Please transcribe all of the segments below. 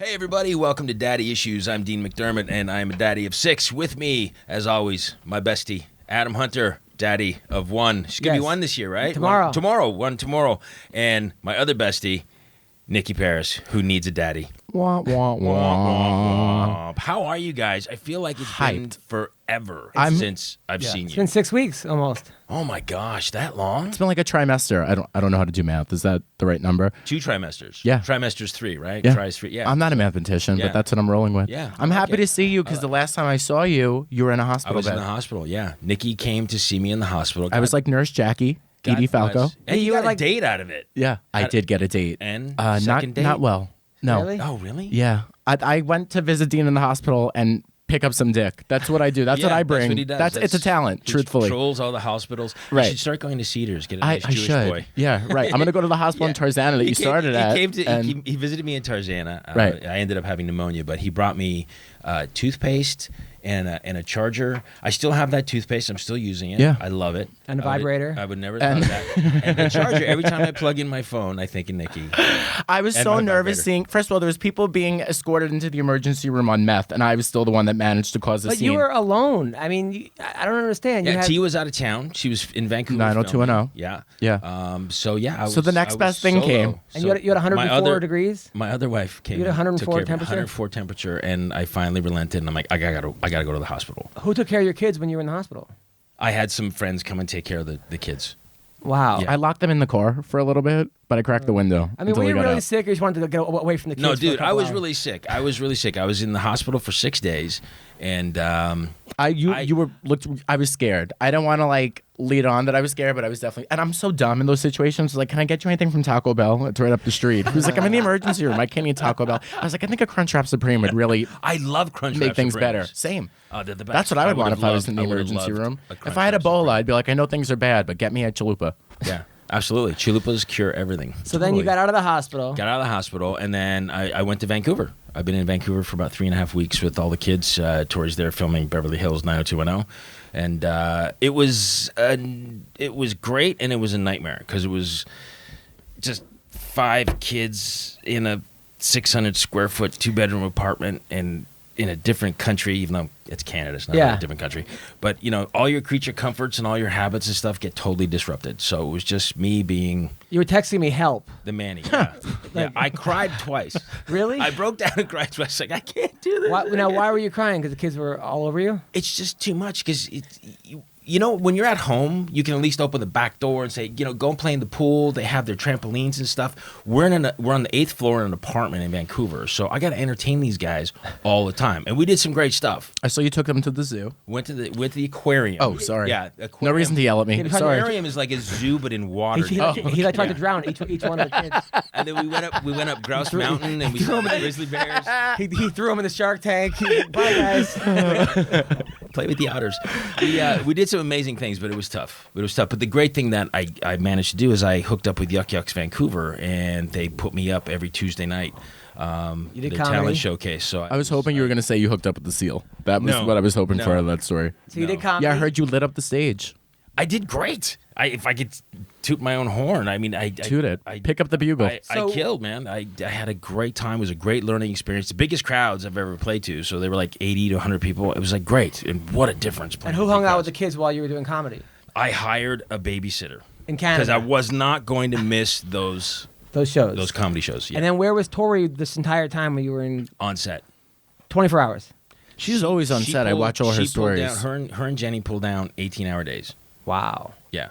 Hey everybody, welcome to Daddy Issues. I'm Dean McDermott, and I'm a daddy of 6. With me, as always, my bestie, Adam Hunter, daddy of 1. She's going to be 1 this year, right? Tomorrow. One tomorrow. And my other bestie, Nicky Paris, who needs a daddy. Wah, wah, wah. How are you guys? I feel like it's been forever since I've seen you. It's been 6 weeks almost. Oh my gosh, that long? It's been like a trimester. I don't know how to do math. Is that the right number? 2 trimesters. Yeah. Trimester's 3, right? Yeah. Tries 3. Yeah. I'm not a mathematician, Yeah. but that's what I'm rolling with. Yeah. I'm happy Okay. to see you because the last time I saw you, you were in a I hospital was bed. in the hospital, yeah. Nikki came to see me in the hospital. I was like Nurse Jackie, God Edie Falco. bless. And you got like a date out of it. Yeah, I did get a date. And not second date? not well. No. Really? Oh, really? Yeah, I went to visit Dean in the hospital and pick up some dick. That's what I do. That's what I bring. That's what he does. It's a talent, He truthfully. Trolls all the hospitals. Right. You should start going to Cedars. Get a I nice Jewish should. boy. Yeah, right. I'm gonna go to the hospital in Tarzana that you started at. He visited me in Tarzana. Right. I ended up having pneumonia, but he brought me toothpaste and a charger. I still have that toothpaste. I'm still using it. Yeah. I love it. And a vibrator. I would never thought of that. And the charger. Every time I plug in my phone, I think of Nikki. I was And so my nervous vibrator. seeing. First of all, there was people being escorted into the emergency room on meth, and I was still the one that managed to cause a But scene. you were alone. I mean, I don't understand. Yeah, T was out of town. She was in Vancouver. 90210. Yeah. Yeah. So yeah. So the next best thing came. And you had 104 degrees? My other wife came. You had in, 104 took care of me. temperature? 104 temperature, and I finally relented. And I'm like, I gotta go to the hospital. Who took care of your kids when you were in the hospital? I had some friends come and take care of the kids. Wow. Yeah. I locked them in the car for a little bit, but I cracked the window. I mean, until were we you got really out. sick or you just wanted to get away from the kids? No, for a dude, I couple was hours? really sick. I was in the hospital for 6 days, and You looked. I was scared. I don't want to like lead on that I was scared, but I was definitely. And I'm so dumb in those situations. Like, can I get you anything from Taco Bell? It's right up the street. He was like, I'm in the emergency room. I can't eat Taco Bell. I was like, I think a Crunchwrap Supreme would really I love Crunchwrap make things Supremes. better. Same. Oh, they're the best. That's what I would want would've if I was loved- in the would've emergency loved room. a If I had Crunchwrap Ebola, Supreme. I'd be like, I know things are bad, but get me a chalupa. Yeah, absolutely. Chalupas cure everything. So then you got out of the hospital. Got out of the hospital, and then I went to Vancouver. I've been in Vancouver for about 3.5 weeks with all the kids. Tori's there filming Beverly Hills 90210, and it was great, and it was a nightmare because it was just 5 kids in a 600 square foot 2-bedroom apartment and in a different country, even though it's Canada, it's not really a different country. But all your creature comforts and all your habits and stuff get totally disrupted. So it was just me being You were texting me help. the Manny. Yeah. Yeah, I cried twice. Really? I broke down and cried twice. Like, I can't do this. Why were you crying? Because the kids were all over you? It's just too much because when you're at home, you can at least open the back door and say, go and play in the pool. They have their trampolines and stuff. We're on the 8th floor in an apartment in Vancouver, so I got to entertain these guys all the time. And we did some great stuff. I saw you took them to the zoo. Went to the aquarium. Oh, sorry. Yeah, No aquarium. reason to yell at me. Yeah, Sorry. Aquarium is like a zoo, but in water. He tried to drown each one of the kids. And then we went up Grouse Mountain, and we saw the grizzly bears. He threw him in the Shark Tank. Bye, guys. Play with the otters. We did some amazing things, but it was tough. But the great thing that I managed to do is I hooked up with Yuck Yucks Vancouver, and they put me up every Tuesday night. You did the comedy? talent showcase. So I was hoping you were going to say you hooked up with the seal. That was what I was hoping for out of that story. So you did No. comedy? Yeah, I heard you lit up the stage. I did great. If I could toot my own horn, I mean, I Toot it. I Pick up the bugle. I So- killed, man. I had a great time. It was a great learning experience. The biggest crowds I've ever played to. So they were like 80 to 100 people. It was like great. And what a difference. And who hung out with the kids while you were doing comedy? I hired a babysitter. In Canada? Because I was not going to miss those Those comedy shows. Yeah. And then where was Tori this entire time when you were in On set. 24 hours? She's always on set. I watch all her stories. Her and Jenny pulled down 18-hour days. Wow. Yeah.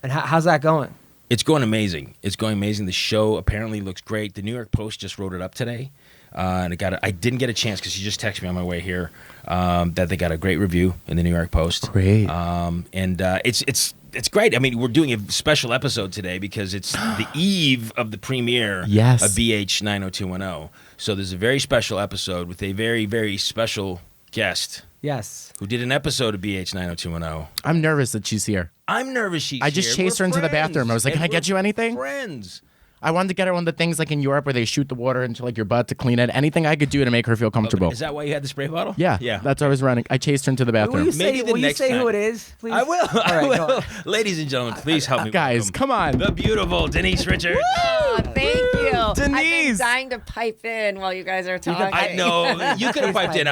And how's that going? It's going amazing. The show apparently looks great. The New York Post just wrote it up today. And I didn't get a chance because she just texted me on my way here that they got a great review in the New York Post. Great. It's great. I mean, we're doing a special episode today because it's the eve of the premiere of BH 90210. So there's a very special episode with a very, very special guest. Yes. Who did an episode of BH 90210. I'm nervous that she's here. I'm nervous she's I just here. chased We're her into the friends. bathroom. I was like, And can I get we're you anything? Friends. I wanted to get her one of the things like in Europe where they shoot the water into like your butt to clean it. Anything I could do to make her feel comfortable. Is that why you had the spray bottle? Yeah. Yeah. That's what I was running. I chased her into the Will bathroom. you say, Maybe the will you next say time. who it is, please? I will. All right, I go will. on. Ladies and gentlemen, please help me. Guys, welcome come on. the beautiful Denise Richards. Oh, thank you. I've been Denise. dying to pipe in while you guys are talking. I know. You could have piped in.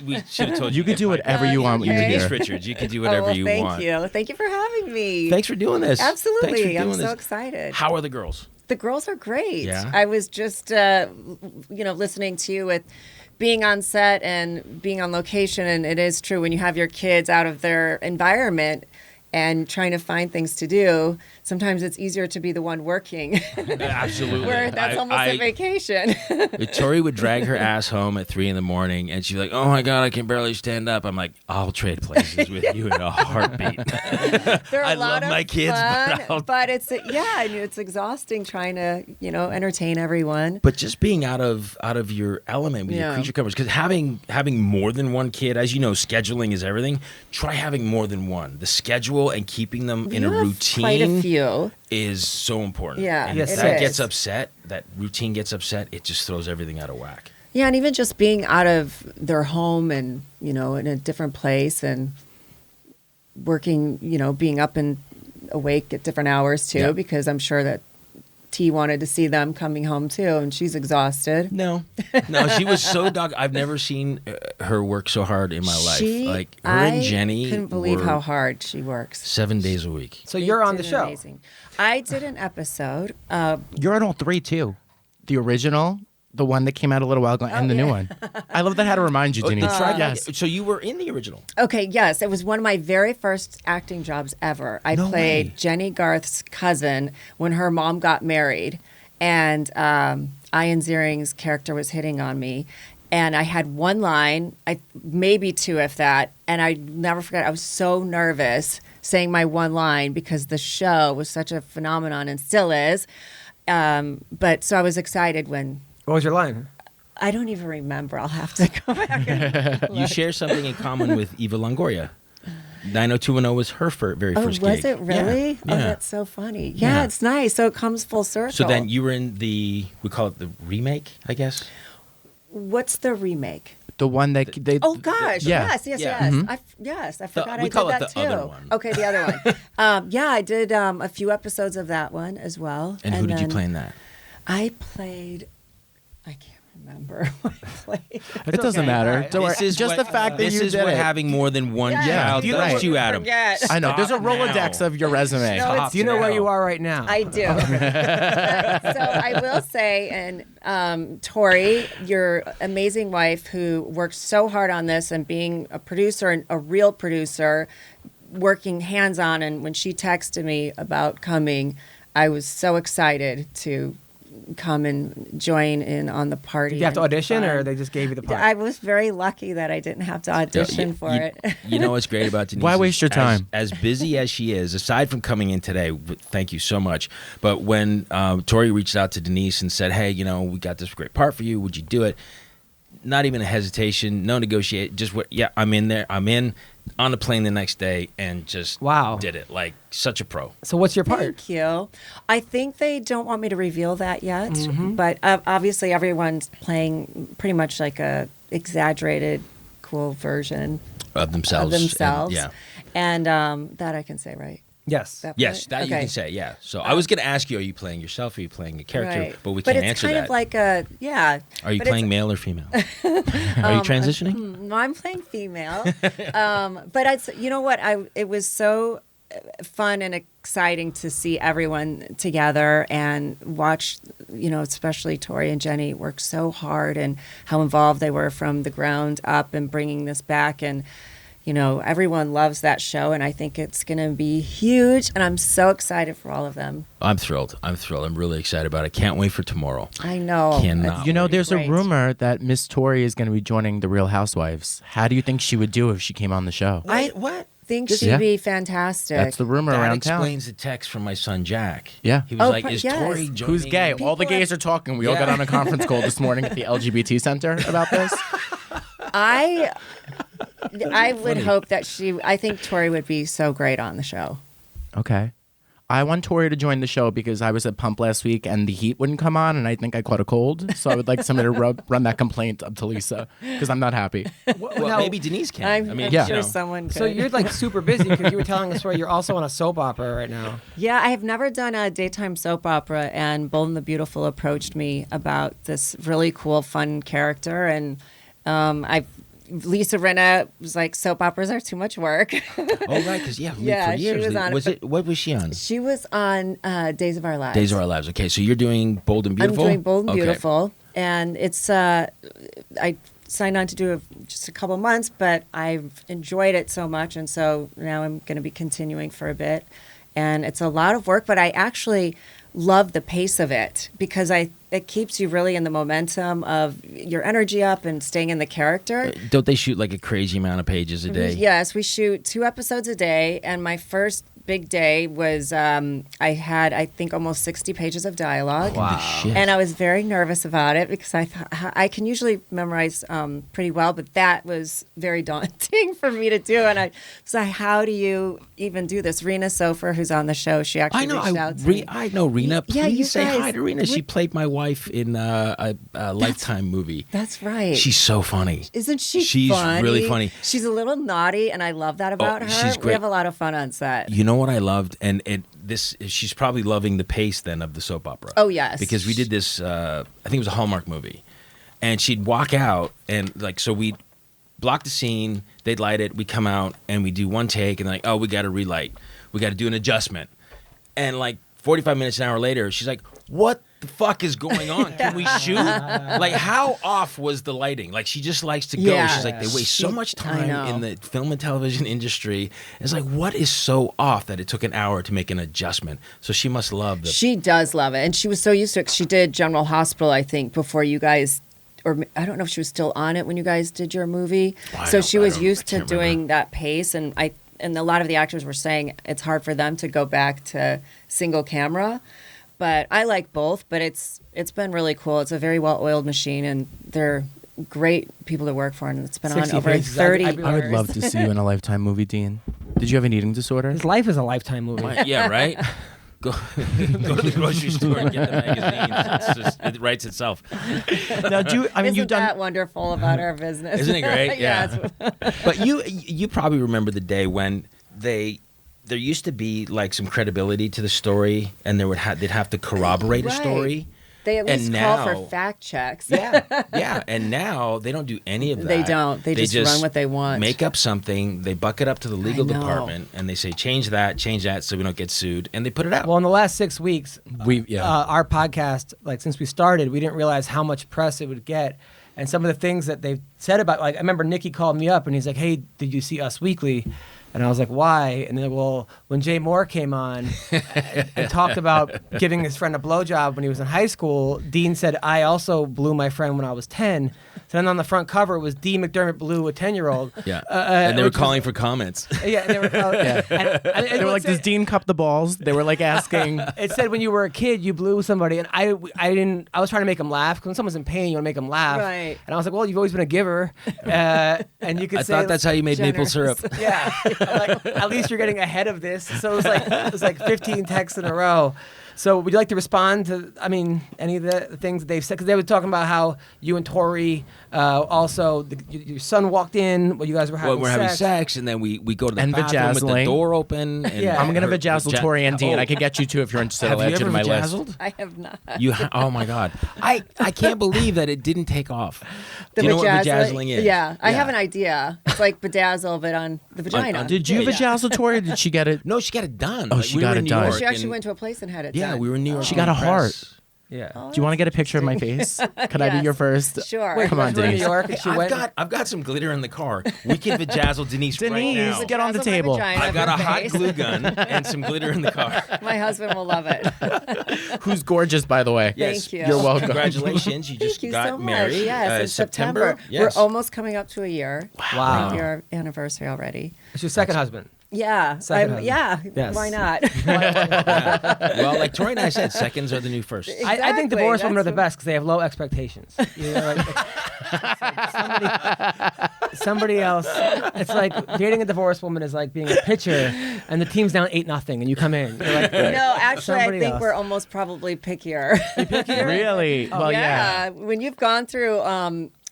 We should have told you. You could do whatever you want when you're Denise here. Richards. You can do whatever you thank want. you. Thank you for having me. Thanks for doing this. Absolutely. Thanks for doing I'm this. so excited. How are the girls? The girls are great. Yeah? I was just, listening to you with being on set and being on location. And it is true when you have your kids out of their environment and trying to find things to do, sometimes it's easier to be the one working. Absolutely. Where that's almost a vacation. Tori would drag her ass home at 3 a.m. and she's like, "Oh my God, I can barely stand up." I'm like, "I'll trade places with you in a heartbeat." They're a I lot love of my kids, fun, but it's and it's exhausting trying to entertain everyone. But just being out of your element with your Yeah. creature covers, because having more than one kid, as you know, scheduling is everything. Try having more than one. The schedule and keeping them in a You have routine quite a few. is so important. Yeah, and Yes, if it that is. gets upset, that routine gets upset, it just throws everything out of whack. Yeah, and even just being out of their home and in a different place and working, being up and awake at different hours too, Yeah. because I'm sure that T wanted to see them coming home too, and she's exhausted. No, she was so I've never seen her work so hard in my life. Like her I and Jenny couldn't believe were how hard she works. 7 days a week. So you're on They the did show. amazing. I did an episode. You're on all three too. The original, the one that came out a little while ago, and the new one. I love that how to remind you, Denise. Yes. So you were in the original. Okay, yes. It was one of my very first acting jobs ever. I No played way. Jenny Garth's cousin when her mom got married, and Ian Ziering's character was hitting on me. And I had one line, maybe two if that, and I never forget, I was so nervous saying my one line because the show was such a phenomenon and still is. But so I was excited when... What was your line? I don't even remember. I'll have to go back and You share something in common with Eva Longoria. 90210 was her very first gig. was it really? Yeah. Oh, Yeah. that's so funny. Yeah, it's nice. So it comes full circle. So then you were in we call it the remake, I guess? What's the remake? The one that they. Oh gosh, Yeah. yes. Yeah. Yes, I forgot we I call did it that the too. other one. Okay, the other one. Yeah, I did a few episodes of that one as well. And who did you then play in that? I played. I can't remember what I played. It doesn't matter. All right. Don't worry. This is Just what- the fact that this you is did what it. having more than one Yeah. child You know does what- to you, Adam. Forget. I know. There's a Stop Rolodex now. of your resume. No, Do you know where now. you are right now? I do. So I will say, and Tori, your amazing wife who worked so hard on this and being a producer and a real producer, working hands-on. And when she texted me about coming, I was so excited to come and join in on the party. Did you have to and audition, or fun. they just gave you the part? I was very lucky that I didn't have to audition for it. You know what's great about Denise? Why is waste your time? As busy as she is, aside from coming in today, thank you so much. But when Tori reached out to Denise and said, "Hey, we got this great part for you. Would you do it?" Not even a hesitation, no negotiate. Just I'm in there. I'm in on the plane the next day and just Wow. did it like such a pro. So what's your part? Thank you. I think they don't want me to reveal that yet, Mm-hmm. but obviously everyone's playing pretty much like a exaggerated, cool version Of themselves. of themselves. And, And that I can say, right? Yes. That yes, part? that you Okay. can say. Yeah. So I was going to ask you, are you playing yourself? Are you playing a character? Right. But we can't it's answer kind that. of like a Are you but playing it's- male or female? Are you transitioning? No, I'm playing female. But you know what? It was so fun and exciting to see everyone together and watch, especially Tori and Jenny work so hard and how involved they were from the ground up and bringing this back. And, everyone loves that show, and I think it's going to be huge. And I'm so excited for all of them. I'm thrilled. I'm really excited about it. Can't wait for tomorrow. I know. Cannot. You know, there's Great. a rumor that Miss Tori is going to be joining the Real Housewives. How do you think she would do if she came on the show? What? think This- she'd Yeah. be fantastic. That's the rumor That around town. explains the text from my son Jack. Yeah. He was Oh, like, but "Is yes. Tori joining?" Who's gay? All the People gays are talking. We all got Yeah. on a conference call this morning at the LGBT Center about this. I would hope that I think Tori would be so great on the show. Okay. I want Tori to join the show because I was at Pump last week and the heat wouldn't come on and I think I caught a cold. So I would like somebody to run that complaint up to Lisa because I'm not happy. Well, Now- maybe Denise can. I'm yeah. sure you know. someone could. So you're like super busy because you were telling us where you're also on a soap opera right now. Yeah, I have never done a daytime soap opera, and Bold and the Beautiful approached me about this really cool, fun character, and Lisa Rinna was like, soap operas are too much work. Oh, right, because Yeah, for she years. was on it, was but- it? What was she on? She was on Days of Our Lives. Days of Our Lives. Okay, so you're doing Bold and Beautiful? I'm doing Bold and Okay. Beautiful, and it's I signed on to do just a couple months, but I've enjoyed it so much, and so now I'm going to be continuing for a bit. And it's a lot of work, but I actually love the pace of it because it keeps you really in the momentum of your energy up and staying in the character. Don't they shoot like a crazy amount of pages a day? Yes, we shoot 2 episodes a day, and my first big day was I had, I think, almost 60 pages of dialogue. Holy shit. And I was very nervous about it because I thought I can usually memorize pretty well, but that was very daunting for me to do. And I was like, how do you even do this? Rena Sofer, who's on the show, she actually reached out to me. I know Rena. Please Yeah, you say guys- hi to Rena. She played my wife in a Lifetime movie. That's right. She's so funny. Isn't she She's funny? really funny. She's a little naughty, and I love that about her. she's We great. have a lot of fun on set. You know what I loved, and she's probably loving the pace then of the soap opera. Oh, yes. Because we did this. I think it was a Hallmark movie, and she'd walk out and like so we'd block the scene, they'd light it, we come out and we do one take, and like, oh, we got to relight, we got to do an adjustment, and like 45 minutes an hour later, she's like, what the fuck is going on? Can we shoot? Like, how off was the lighting? Like, she just likes to go. Yeah. She's like, they waste so much I time know. in the film and television industry. It's like, what is so off that it took an hour to make an adjustment? So she must love the. She does love it, and she was so used to it. She did General Hospital, I think, before you guys, or I don't know if she was still on it when you guys did your movie. I So don't- she I was don't- used I to can't doing remember. that pace, and a lot of the actors were saying it's hard for them to go back to single camera. But I like both, but it's been really cool. It's a very well-oiled machine, and they're great people to work for, and it's been on 60 over pages. 30 I'd be I would years. love to see you in a Lifetime movie, Dean. Did you have an eating disorder? His life is a Lifetime movie. Yeah, right? Go to the grocery store and get the magazine. It writes itself. Now, Isn't you've done. that wonderful about our business? Isn't it great? Yeah. it's- But you probably remember the day when there used to be like some credibility to the story, and they'd have to corroborate a Right. story. They at least And call now- for fact checks. Yeah. And now they don't do any of that. They don't. They just run what they want. Make up something. They buck it up to the legal know. department, and they say change that, so we don't get sued, and they put it out. Well, in the last 6 weeks, Yeah. our podcast, like since we started, we didn't realize how much press it would get. And some of the things that they've said about, like, I remember Nicky called me up and he's like, hey, did you see Us Weekly? And I was like, why? And then, well, when Jay Moore came on and talked about giving his friend a blowjob when he was in high school, Dean said, I also blew my friend when I was 10. So then on the front cover, it was Dean McDermott blew a 10-year-old. Yeah. And they were which was- calling for comments. Yeah, and they were, They were like, does Dean cup the balls? They were like asking. It said when you were a kid, you blew somebody, and I was trying to make them laugh because when someone's in pain, you want to make them laugh. Right. And I was like, well, you've always been a giver, and you could I say thought that's how you made maple generous. syrup. yeah. I'm like, at least you're getting ahead of this. So it was like 15 texts in a row. So would you like to respond to, I mean, any of the things that they've said? Because they were talking about how you and Tori, also, your son walked in while you guys were having Well, we're having sex, and then we go to the And bathroom with the vajazzling. door open. And Yeah. I'm gonna her- vajazzle Tori and Dean. I could get you two if you're interested. Have I'll you add you ever to my list. vajazzled? I have not. Oh my god, I can't believe that it didn't take off. The Do you know what vajazzling- vajazzling is? Yeah, I have an idea. It's like bedazzle, but on the vagina. Did you vajazzle Tori? Or did she get it? No, she got it done. Oh, Like, she we got were it in New done. York She actually and- went to a place and had it Yeah, done. we were in New York. She got a on heart. press. Yeah. Do you want to get a picture of my face? Can I be Yes. your first? Sure. Wait, Come on, you were in New Denise. York and she went. I've got some glitter in the car. We can vajazzle Denise, right Denise, now. get on the Vajazzle my table. vagina I've got a with hot face. glue gun and some glitter in the car. My husband will love it. Who's gorgeous, by the way. Yes, Thank you. You're welcome. Congratulations, you just Thank you got so much. married. Yes, in September. Yes. We're almost coming up to a year. Wow. Like your anniversary already. It's your second husband. Yeah. Second husband. Yeah. Yes. Why not? Well, like Tori and I said, seconds are the new first. I think Exactly, divorced women are that's the best because they have low expectations. You know, like, somebody else. It's like dating a divorced woman is like being a pitcher, and the team's down 8-0, and you come in. You're like, No, actually, I somebody think else. we're almost probably pickier. Really? Well, yeah. When you've gone through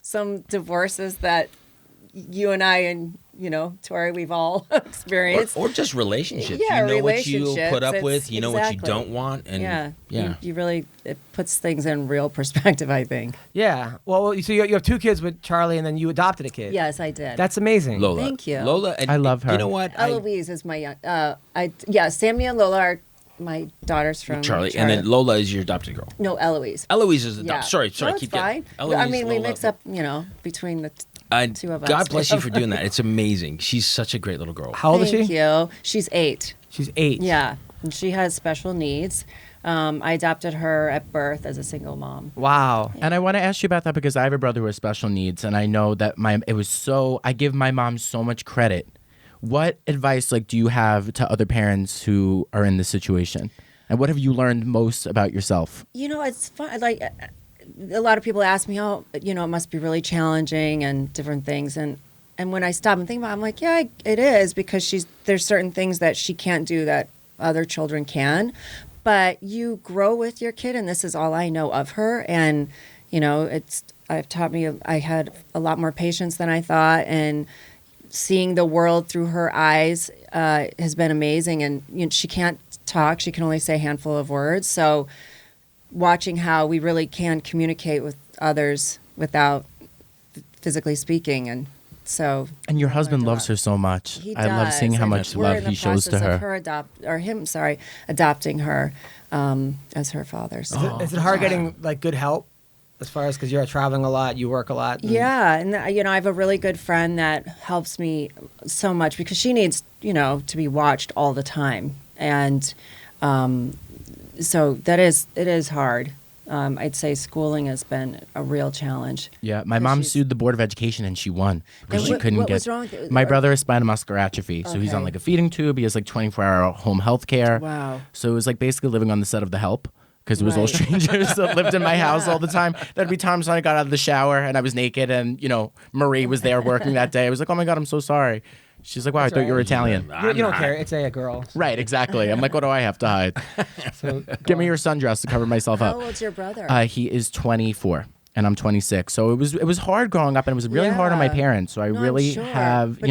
some divorces that you and I and Tori, we've all experienced. Or just relationships. Yeah, you know what you relationships. put up with. You know what you Exactly. don't want. And You really, it puts things in real perspective, I think. yeah. Well, so you have 2 kids with Charlie, and then you adopted a kid. Yes, I did. That's amazing. Lola. Thank you. Lola. And I love her. You know what? Eloise is my young. Sammy and Lola are my daughters from Charlie. And then Lola is your adopted girl. No, Eloise. Eloise is the Yeah. Sorry, No, it's keep fine. going. I mean, we Lola. mix up, between the two of us. God bless you for doing that. It's amazing. She's such a great little girl. How old is Thank she? you. She's 8. She's 8. Yeah, and she has special needs. I adopted her at birth as a single mom. Wow. And I want to ask you about that because I have a brother who has special needs, and I know that I give my mom so much credit. What advice do you have to other parents who are in this situation? And what have you learned most about yourself? It's fun. Like a lot of people ask me, it must be really challenging and different things. And when I stop and think about it, I'm like, yeah, it is, because there's certain things that she can't do that other children can. But you grow with your kid, and this is all I know of her. And, I've taught me, I had a lot more patience than I thought. And seeing the world through her eyes has been amazing. And she can't talk. She can only say a handful of words. So watching how we really can communicate with others without physically speaking. And your husband loves her so much. He I love does, seeing how and much we're love in the he shows to process her. of adopting her as her father. So. Is it hard getting good help as far as, because you're traveling a lot, you work a lot? Yeah, and I have a really good friend that helps me so much because she needs to be watched all the time, and so it is hard. I'd say schooling has been a real challenge. Yeah, my mom sued the Board of Education and she won because she couldn't what get. was wrong with it? My brother has spinal muscular atrophy, so he's on Okay. a feeding tube. He has 24-hour home health care. Wow. So it was basically living on the set of The Help. Because it was all Right. strangers that lived in my house all the time. There'd be times when I got out of the shower and I was naked, and Marie was there working that day. I was like, "Oh my God, I'm so sorry." She's like, "Wow, I thought you were Italian." You don't care. It's a girl. Right, exactly. I'm like, "What do I have to hide?" So Give me your sundress to cover myself How up. old's your brother? He is 24. And I'm 26, so it was hard growing up, and it was really hard on my Yeah. parents. So I No, I'm really sure. have, But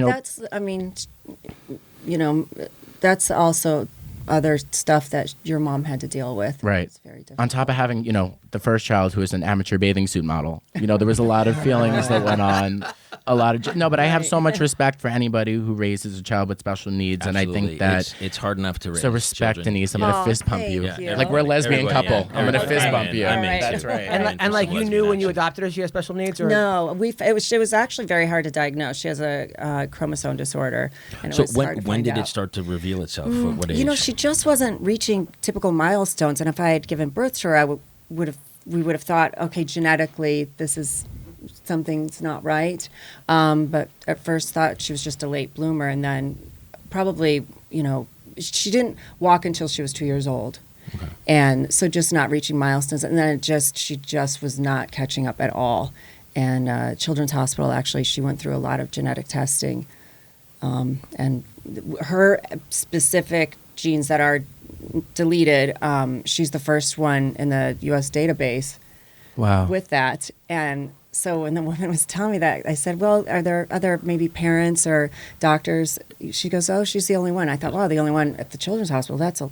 that's also other stuff that your mom had to deal with. Right. It's very difficult. On top of having, the first child who was an amateur bathing suit model, there was a lot of feelings that went on. But I have so much respect for anybody who raises a child with special needs, and I Absolutely. think that. it's hard enough to raise So respect, children. Denise. I'm gonna Oh, fist bump thank you. you. Like we're a lesbian Everybody, couple. yeah. I'm gonna Everybody. fist bump you. I'm in. That's right. and you knew when you adopted her, she had special needs, or No, it was actually very hard to diagnose. She has a chromosome disorder, and it So was hard to when find did it out. start to reveal itself? At what age? She just wasn't reaching typical milestones, and if I had given birth to her, we would have thought, okay, genetically, this is something's not right. But at first, thought she was just a late bloomer, and then probably, she didn't walk until she was 2 years old. Okay. And so just not reaching milestones, and then she just was not catching up at all. And Children's Hospital, actually, she went through a lot of genetic testing, and her specific genes that are deleted, she's the first one in the U.S. database Wow. with that. And so when the woman was telling me that, I said, well, are there other maybe parents or doctors? She goes, oh, she's the only one. I thought, wow, the only one at the Children's Hospital.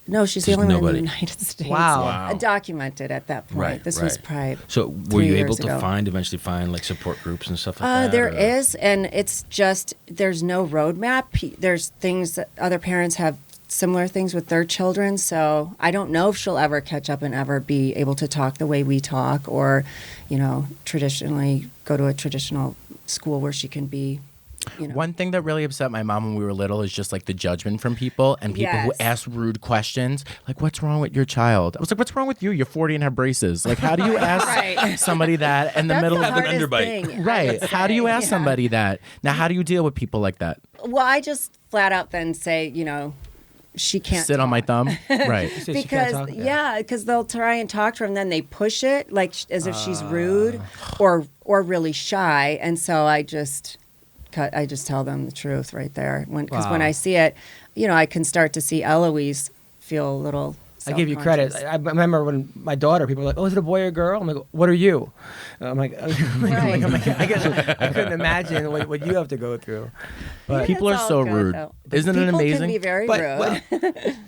No, she's the There's only nobody. one in the United States. Wow. Documented at that point. Right, This was right. probably So were 3 you years able to ago. eventually find support groups and stuff like that? There or- is, and it's just there's no roadmap. There's things that other parents have similar things with their children, so I don't know if she'll ever catch up and ever be able to talk the way we talk, or, traditionally go to a traditional school where she can be, One thing that really upset my mom when we were little is just the judgment from people and people who Yes. ask rude questions. Like, what's wrong with your child? I was like, what's wrong with you? You're 40 and have braces. Like, how do you ask Right. somebody that in the That's middle the of an hardest underbite. thing, I Right. would How do you say. ask Yeah. somebody that? Now, how do you deal with people like that? Well, I just flat out then say, she can't sit on my talk. thumb. Right. She can't talk? Because they'll try and talk to her and then they push it like as if she's rude or really shy, and so I just tell them the truth right there because when I see it, I can start to see Eloise feel a little. I give you credit. I remember when my daughter, people were like, "Oh, is it a boy or a girl?" I'm like, "What are you?" I'm like, I couldn't imagine what you have to go through. But people are so rude. Isn't it amazing? People can be very rude.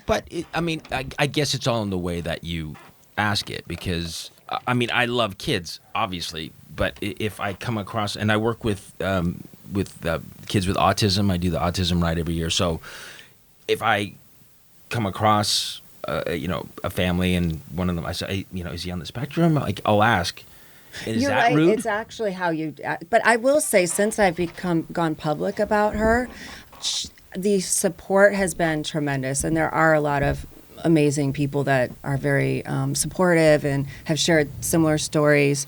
But I guess it's all in the way that you ask it, because I mean, I love kids, obviously, but if I come across, and I work with kids with autism, I do the autism ride every year. So if I come across a family and one of them, I say, is he on the spectrum? Like, I'll ask. Is You're that right. rude? It's actually how you. But I will say, since I've gone public about her, the support has been tremendous, and there are a lot of amazing people that are very supportive and have shared similar stories.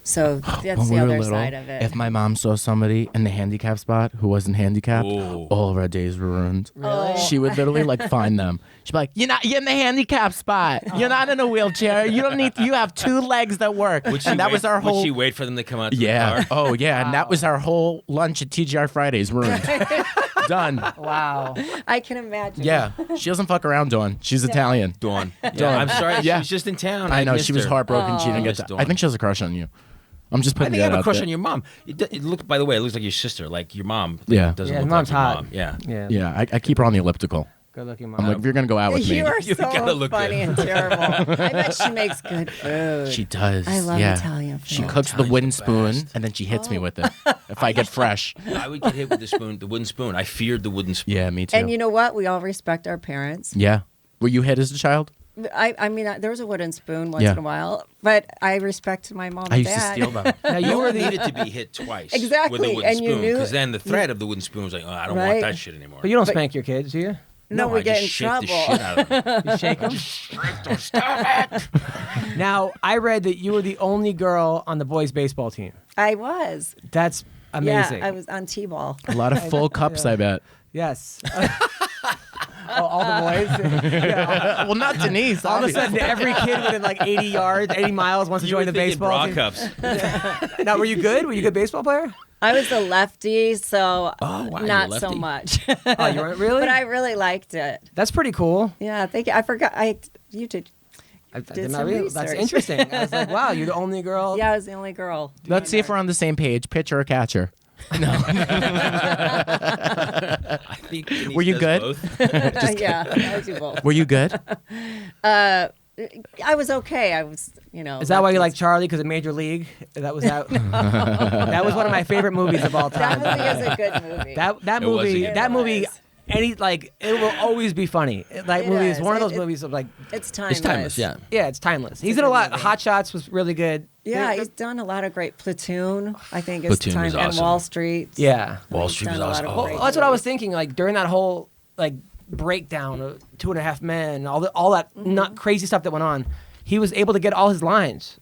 So that's When the we were other little, side of it. if my mom saw somebody in the handicap spot who wasn't handicapped, Ooh. all of our days were ruined. Really? She would literally find them. She'd be like, "You're in the handicap spot. You're not in a wheelchair. You don't need. You have 2 legs that work." Would she And that wait, was our whole. Would she wait for them to come out to the Yeah. car? Oh yeah. And that was our whole lunch at TGR Fridays ruined. Done. wow. I can imagine. Yeah. She doesn't fuck around, Dawn. She's Italian. Dawn. Yeah, I'm sorry. Yeah. She was just in town. I know. missed She was her. heartbroken. She didn't Miss get. Dawn. I think she has a crush on you. I'm just I putting think I that have a out crush there. on your mom. It look, by the way, it looks like your sister. Like your mom. Yeah. Doesn't Yeah, look mom's like your hot. mom. Yeah. Yeah. Yeah. I keep her on the elliptical. Good looking I'm mom. like, if you're gonna go out with me, You are You gotta so look funny good. and terrible. I bet she makes good food. she does. I love yeah. Italian food. She Oh, cooks the Italian's wooden the spoon best. and then she hits me with it if I get fresh. I would get hit with the wooden spoon. I feared the wooden spoon. Yeah, me too. And you know what? We all respect our parents. Yeah. Were you hit as a child? I mean, there was a wooden spoon once Yeah. in a while, but I respect my mom and I used to dad. steal them. Now You you were needed to be hit twice. Exactly, With a wooden and you spoon, knew- because then the threat of the wooden spoon was like, oh, I don't want Right. that shit anymore. but you don't spank your kids, do you? No, I we get just in shake trouble. the shit out of them. You shake them. Stop it! Now I read that you were the only girl on the boys' baseball team. I was. That's amazing. Yeah, I was on T-ball. A lot of full cups, I bet. Yes. All the boys. Yeah. Well, not Denise. All of a sudden, every kid within like 80 yards, 80 miles wants to join the baseball team. cups. Now, were you good? Were you a good baseball player? I was a lefty, so Oh, wow, you're a not so lefty. much. Oh, you weren't really? But I really liked it. That's pretty cool. Yeah, thank you. I forgot. You did. I Did did not some realize. That's research. interesting. I was like, wow, you're the only girl. Yeah, I was the only girl. Let's see if we're on the same page. Pitcher or catcher? I think Denise Were you does good? both. Yeah, I do both. Were you good? I was okay. I was, Is that why you lefties. like Charlie? Because of Major League? That was out. That was one of my favorite movies of all That time. movie is a good movie. That It was a movie. good That movie. movie. it will always be funny. That It movie is is. one of those It- movies of like, it's timeless. It's timeless, yeah. yeah, it's timeless. He's a in a good lot. movie. Hot Shots was really good. Yeah, They're- he's done a lot of great. Platoon, I think, is Platoon time, was and awesome. Wall Street. yeah. Wall He's Street done was a lot awesome. of Oh, great Well, that's what I was movies. thinking. Like during that whole like breakdown of 2.5 Men, all that not crazy stuff that went on, he was able to get all his lines,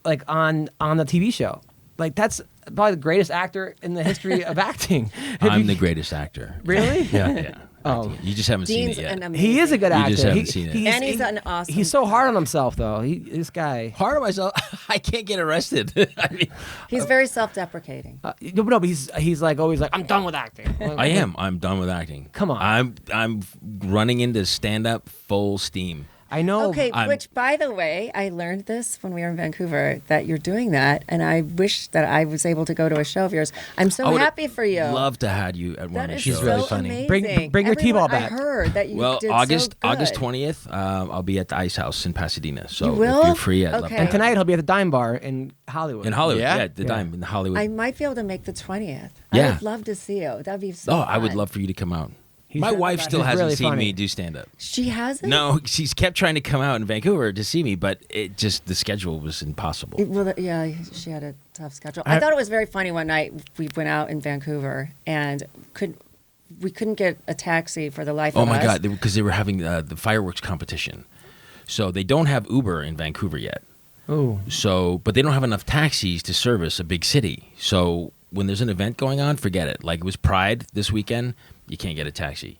like on the TV show. Like that's probably the greatest actor in the history of acting. I'm the greatest actor. Really? Yeah. Oh. You just haven't Dean's seen it an yet. amazing. He is a good You actor. just haven't seen it. And he's an awesome He's so hard guy. on himself, though. This guy. Hard on myself. I can't get arrested. I mean, He's very self-deprecating. No, but he's like always like, I'm done with acting. I am. I'm done with acting. Come on. I'm running into stand up full steam. I know. Okay, I'm- which, by the way, I learned this when we were in Vancouver, that you're doing that, and I wish that I was able to go to a show of yours. I'm I so would happy for you. Love to have you at one That of the is shows. She's really so funny. amazing. Bring your T-ball Everyone- back. I heard that you Well, did August so good. 20th, I'll be at the Ice House in Pasadena. So You will? if you're free, I'd love Okay. to. And tonight he'll be at the Dime Bar in Hollywood. In Hollywood, Yeah? yeah, the Yeah. Dime in Hollywood. I might be able to make the 20th. Yeah. I would love to see you. That'd be so I would fun. love for you to come out. He's My got- wife still he's hasn't really seen funny. me do stand up. She hasn't? No, she's kept trying to come out in Vancouver to see me, but it just the schedule was impossible. Yeah, she had a tough schedule. I thought it was very funny one night. We went out in Vancouver and we couldn't get a taxi for the life Oh of us. my God, because they were having the fireworks competition, so they don't have Uber in Vancouver yet. Ooh. So, but they don't have enough taxis to service a big city. So when there's an event going on, forget it. Like it was Pride this weekend, you can't get a taxi.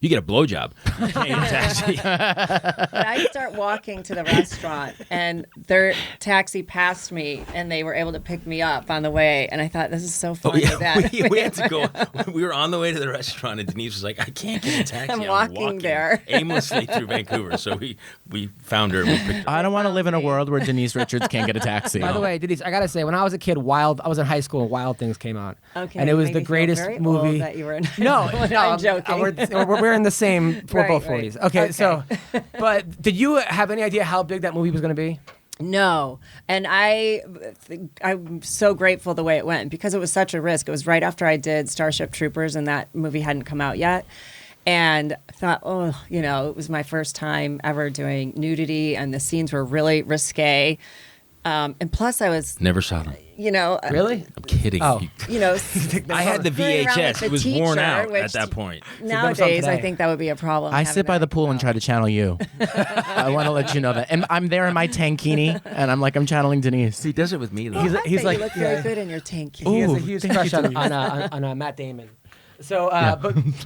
You get a blowjob. You can't get a taxi. But I start walking to the restaurant, and their taxi passed me, and they were able to pick me up on the way. And I thought, this is so funny. We had to go. We were on the way to the restaurant, and Denise was like, I can't get a taxi. I'm walking there. aimlessly through Vancouver. So we found her. And we picked her. I don't want to live in a world where Denise Richards can't get a taxi. By the way, Denise, I gotta say, when I was a kid, I was in high school, and Wild Things came out. Okay, and it was made the me feel greatest very movie. old that you were in. No, I'm joking. We're in the same. We're both Right. 40s. Okay, so, but did you have any idea how big that movie was going to be? No, and I'm so grateful the way it went because it was such a risk. It was right after I did Starship Troopers, and that movie hadn't come out yet. And I thought, it was my first time ever doing nudity, and the scenes were really risque. And plus, I was Never saw them. Really? I'm kidding. Oh. I had the Screwing around VHS. with It was the worn teacher, out which at that point. Nowadays, I today. think that would be a problem. I sit by the pool and try to channel you. I want to let you know that. And I'm there in my tankini, and I'm channeling Denise. He does it with me, though. He's like, you look very good in your tank. He has a Ooh, huge thank crush you, on Matt Damon. So,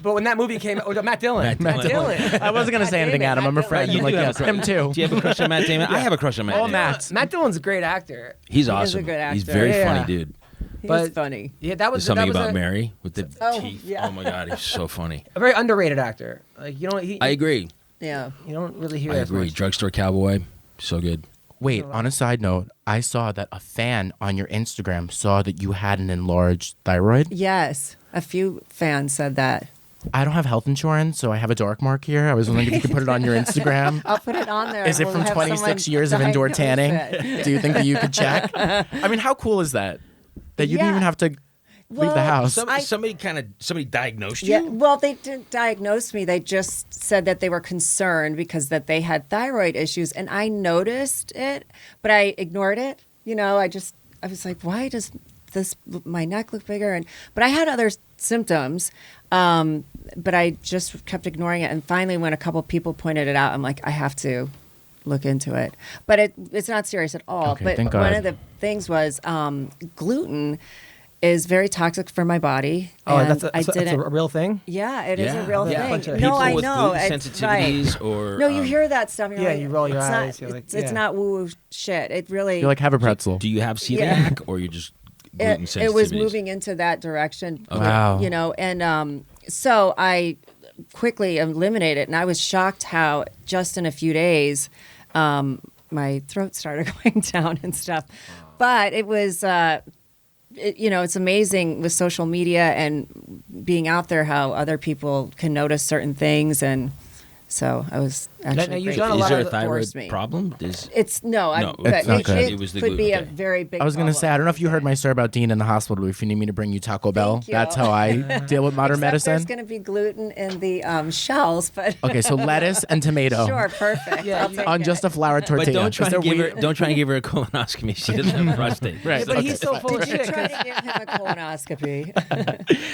but when that movie came out, Matt Dillon. Matt Dillon. I wasn't going to say anything, Damon, Adam. I'm Matt afraid. Dillon. I'm like, You do have yes, a crush. him too. Do you have a crush on Matt Damon? I have a crush on Matt All Damon. Matt. Matt Dillon's a great actor. He's a awesome. good He's actor. very Yeah. funny, dude. He's But- funny. Yeah, that was There's something that was about a, Mary with the Oh, teeth. yeah. Oh my God, he's so funny. a very underrated actor. Like I agree. Yeah. you don't really hear I that as agree. much. Drugstore Cowboy, so good. Wait, on a side note, I saw that a fan on your Instagram saw that you had an enlarged thyroid. Yes. A few fans said that. I don't have health insurance, so I have a dark mark here. I was wondering if you could put it on your Instagram. I'll put it on there. Is it We'll from have 26 someone years of indoor diagnose tanning? it. Do you think that you could check? I mean, how cool is that? That you didn't Yeah. even have to leave the Well, house. Somebody diagnosed you. Yeah, well, they didn't diagnose me. They just said that they were concerned because that they had thyroid issues, and I noticed it, but I ignored it. I was like, why does my neck look bigger? But I had other symptoms, but I just kept ignoring it. And finally, when a couple people pointed it out, I'm like, I have to look into it. But it's not serious at all. Okay, but thank one God. of the things was gluten is very toxic for my body. Oh, and that's a real thing? Yeah, it is a real Yeah. Bunch thing. of No, People I with know. gluten It's right. sensitivities or No, you hear that stuff. And you're Yeah, like, you roll your it's eyes, Not, you're like, it's yeah. not woo shit. It really. You're like, have a pretzel. Do you have celiac or you just gluten sensitivities? it was moving into that direction. Okay. Wow. And so I quickly eliminated it, and I was shocked how just in a few days, my throat started going down and stuff. But it was. It's amazing with social media and being out there how other people can notice certain things, and so I was actually. Now, you've grateful done a Is lot there a of- thyroid forced me. problem? It's no, but it's not good. It was the could be a gluten. Okay. very big. I was going to problem. say, I don't know if you heard my story about Dean in the hospital. If you need me to bring you Taco Bell, Thank you. that's how I deal with modern Except medicine. There's going to be gluten in the shells, but Okay, so lettuce and tomato sure, perfect. Yeah, I'll take on it. just a flour tortilla. But don't try Is to there give her. weird- Don't try to give her a colonoscopy. She doesn't have prostate. Right. Yeah, but Okay. he's so full of Did you shit. try 'cause to give him a colonoscopy?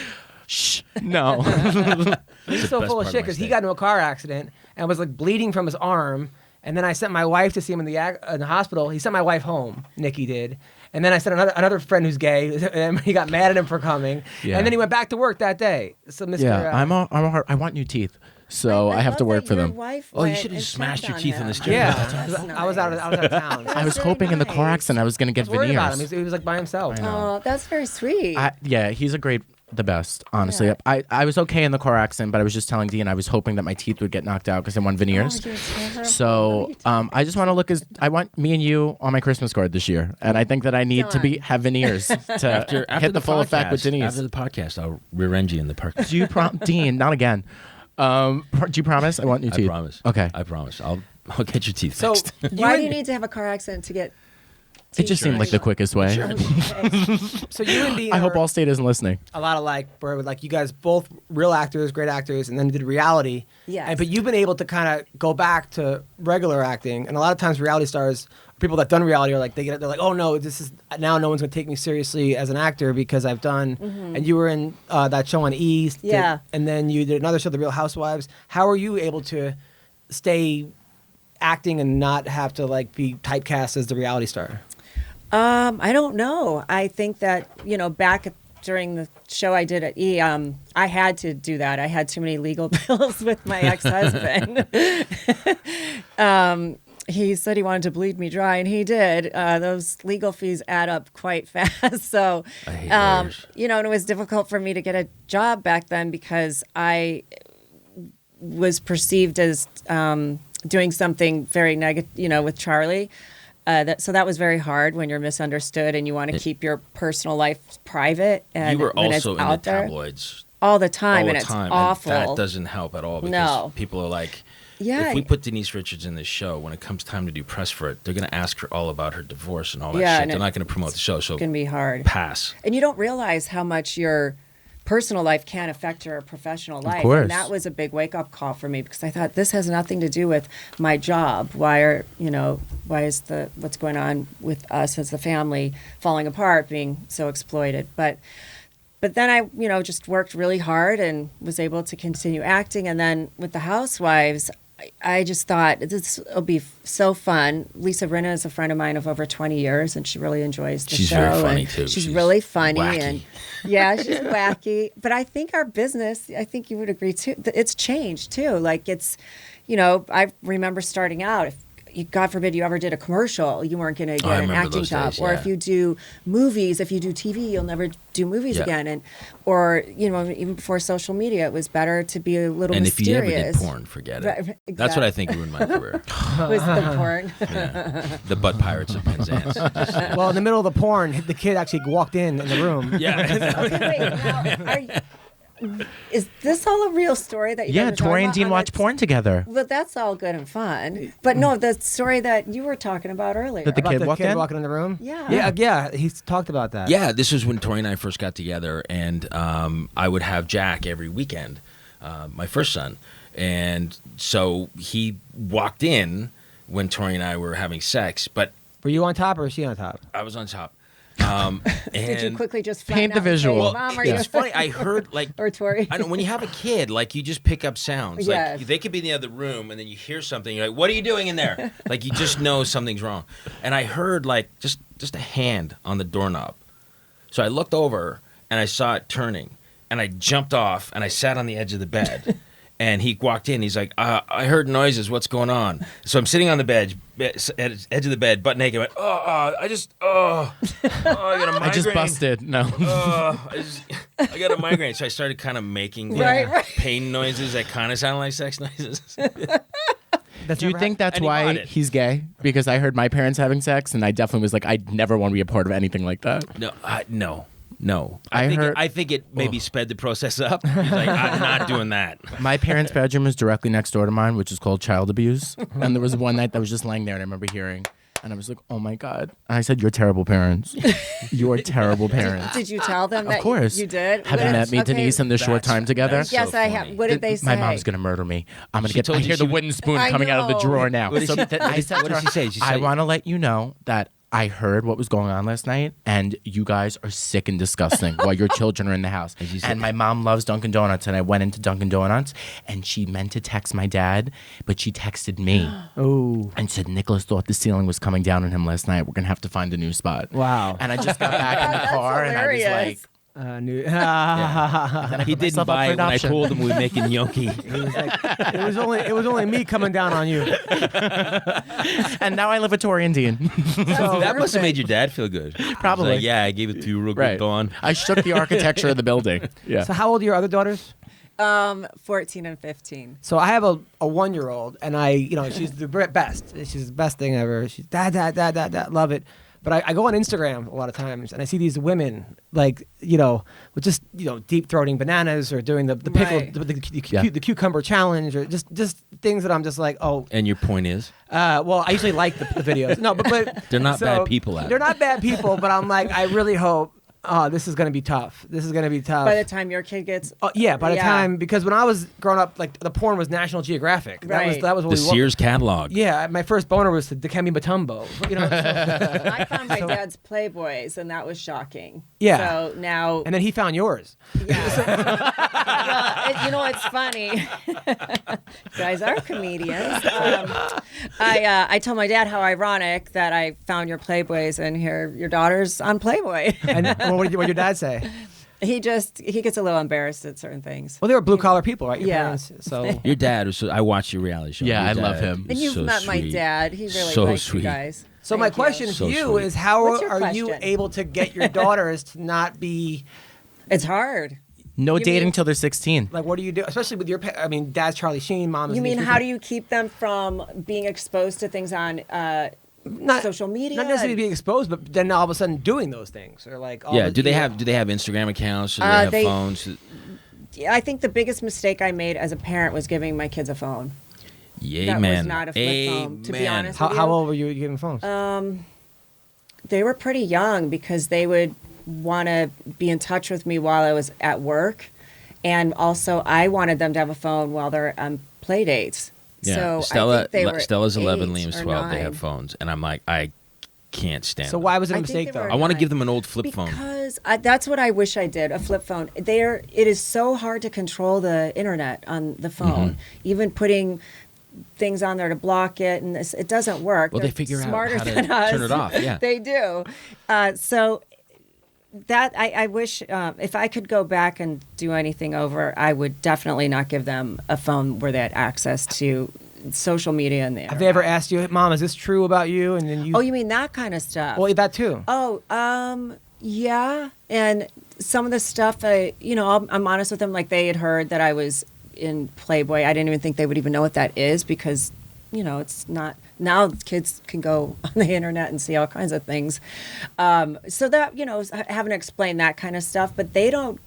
Shh, no. He's the so best full of part of shit my because he stay. got into a car accident and was like bleeding from his arm. And then I sent my wife to see him in the hospital. He sent my wife home. Nicky did. And then I sent another friend who's gay, and he got mad at him for coming. Yeah. And then he went back to work that day. So Mr. Yeah, I want new teeth, so I have to work for them. Oh, you should have just smashed your teeth in the street. Yeah, That's 'cause I was out of town. I was hoping in the car accident I was going to I get was worried about him. veneers. He was like by himself. I know. Oh, that's very sweet. Yeah, he's the best, honestly. Yeah. I was okay in the car accident, but I was just telling Dean I was hoping that my teeth would get knocked out because I want veneers. Oh, you're terrible. So I just want to look I want me and you on my Christmas card this year, and I think that I need to have veneers to After hit the full effect with podcast- Denise. After the podcast, I'll rear-end you in the park. Do you Dean? Not again. Do you promise? I want new I teeth. promise. Okay. I promise. I'll get your teeth So fixed. Why do you need to have a car accident to get? It just seemed like the quickest way. So you and Dean I hope are Allstate isn't listening. a lot of where you guys both real actors, great actors, and then did reality. Yes. But you've been able to kind of go back to regular acting, and a lot of times reality stars, people that done reality, are like they're like, oh no, this is now no one's gonna take me seriously as an actor because I've done. And you were in that show on E! Yeah. And then you did another show, The Real Housewives. How are you able to stay acting and not have to be typecast as the reality star? I don't know. I think that back during the show I did at E, I had to do that. I had too many legal bills with my ex-husband. He said he wanted to bleed me dry, and he did. Those legal fees add up quite fast. So, I hate lawyers. and it was difficult for me to get a job back then because I was perceived as doing something very negative, with Charlie. So that was very hard when you're misunderstood and you want to keep your personal life private. And You were when also it's in out the there, tabloids all the time, all and the it's time. awful. And that doesn't help at all because No. people are like, Yeah. if we put Denise Richards in this show, when it comes time to do press for it, they're going to ask her all about her divorce and all that Yeah, shit. and They're not going to promote the show. So It can be hard. pass. And you don't realize how much your personal life can affect your professional life. course. And that was a big wake up call for me because I thought this has nothing to do with my job. Why is what's going on with us as a family falling apart, being so exploited? But then I, just worked really hard and was able to continue acting. And then with the Housewives, I just thought this will be so fun. Lisa Rinna is a friend of mine of over 20 years, and she really enjoys the She's show. very funny, and too. She's She's really funny. wacky. And yeah, she's wacky. But I think our business, I think you would agree too, it's changed too. Like it's, I remember starting out, if God forbid you ever did a commercial, you weren't going to I get an remember acting those job. days, Or yeah. if you do movies, if you do TV, you'll never do movies Yeah. again. Or even before social media, it was better to be a little And if you ever mysterious. did porn, forget it. Right, That's what I think ruined my career. Was the porn. Yeah. The Butt Pirates of Penzance. Just- Well, in the middle of the porn, the kid actually walked in the room. yeah. Okay, wait, now, is this all a real story that you Yeah, guys are talking Tori and about? Dean On watch that- porn together. But that's all good and fun. But no, the story that you were talking about earlier. That the About kid the walked kid in? walking in the room. Yeah. Yeah. He's talked about that. Yeah, this was when Tori and I first got together, and I would have Jack every weekend, my first son. And so he walked in when Tori and I were having sex, but Were you on top or was she on top? I was on top. Did you and quickly just Paint flatten the out and say, visual. Mom, are it's you funny. I heard or Tori? I don't. When you have a kid, like you just pick up sounds. Yes. Like they could be in the other room, and then you hear something. You're like, "What are you doing in there?" Like you just know something's wrong. And I heard like just a hand on the doorknob. So I looked over and I saw it turning, and I jumped off and I sat on the edge of the bed. And he walked in. He's like, I heard noises. What's going on? So I'm sitting on the bed, at the edge of the bed, butt naked. I went, I got a migraine. I just busted. No. I got a migraine. So I started kind of making Right. pain noises that kind of sounded like sex noises. Do you think that's And he why bought it. he's gay? Because I heard my parents having sex, and I definitely was like, I never want to be a part of anything like that. No. I think it maybe sped the process up. He's like, I'm not doing that. My parents' bedroom was directly next door to mine, which is called child abuse. And there was one night that I was just laying there, and I remember hearing, and I was like, oh my God. And I said, you're terrible parents. You are terrible parents. Did you tell them Of that course. you did? Have you What- met me, okay. Denise, in the short time together? that's Yes, so I funny. have. What did they say? My mom's gonna murder me. I'm gonna She get. told I you hear she the would- wooden spoon I coming out of the know. drawer now. What did So she- I said what to did her, she say? Did she I say- want to let you know that I heard what was going on last night, and you guys are sick and disgusting while your children are in the house. she said- And my mom loves Dunkin' Donuts, and I went into Dunkin' Donuts, and she meant to text my dad, but she texted me Oh. and said, Nicholas thought the ceiling was coming down on him last night. We're going to have to find a new spot. Wow. And I just got back in the That's car, and I was hilarious. like, New. then I He put didn't myself up buy for it when I adoption. told him we were making gnocchi. it was only me coming down on you. And now I live with Tori and Dean. So That must have made your dad feel good. Probably. He's like, yeah, I gave it to you real Right. good, Dawn. I shook the architecture of the building. Yeah. So how old are your other daughters? 14 and 15. So I have a 1-year-old, and she's the best. She's the best thing ever. She's dad, love it. But I go on Instagram a lot of times, and I see these women with just deep throating bananas or doing the pickle, Right. the cucumber challenge, or just things that I'm just like, oh. And your point is? Well, I usually like the videos. No, but They're not bad people at it. They're not bad people, but I'm like, I really hope. Oh, this is gonna be tough. This is gonna be tough. By the time your kid gets. Yeah, by the Yeah. time, because when I was growing up, like the porn was National Geographic. Right. That was what The we Sears catalog. Yeah, my first boner was the Dikembe Mutombo. I found my dad's Playboys, and that was shocking. Yeah. So now. And then he found yours. Yeah. Well, it's funny. You guys are comedians. I told my dad how ironic that I found your Playboys and here your daughter's on Playboy. And what did your dad say? He gets a little embarrassed at certain things. Well, they were blue collar people, right? Your Yeah. parents. So Your dad was. I watched your reality show. Yeah, Your I love dad him. And is you've so met my sweet. dad. He really So likes sweet. you guys. So my Thank you. question So to you sweet. is, how What's your are you question? able to get your daughters to not be It's hard. No You dating mean- till they're 16. like? What do you do, especially with your? I mean, dad's Charlie Sheen, mom is. You mean Denise how do McDermott. you keep them from being exposed to things on Not social media? Not necessarily being exposed, but then all of a sudden doing those things, or like. All Yeah. the- Do they have Instagram accounts? Do they have they- phones? I think the biggest mistake I made as a parent was giving my kids a phone. Yay, That was man. not a flip phone, to be Amen. honest. How old were you giving phones? They were pretty young because they would want to be in touch with me while I was at work. And also, I wanted them to have a phone while they're on play dates. Yeah. So I Stella. think they were Stella's 11. 8 Liam's or 12. They 9. have phones, and I'm like, I can't stand. So them. why was it a I think mistake they though? were- I want to 9. give them an old flip phone. Because that's what I wish I did, a flip phone. It is so hard to control the internet on the phone. Even putting things on there to block it, and it doesn't work. Well, they They're figure out smarter how to than us. turn it off, yeah. They do. So that I wish if I could go back and do anything over, I would definitely not give them a phone where they had access to social media and the Have they ever asked you, Mom, is this true about you? And then you. Oh, you mean that kind of stuff? Well, that too. Oh, yeah. And some of the stuff, I'm honest with them. Like they had heard that I was in Playboy. I didn't even think they would even know what that is because, it's not. Now kids can go on the internet and see all kinds of things. So that, having to explain that kind of stuff, but they don't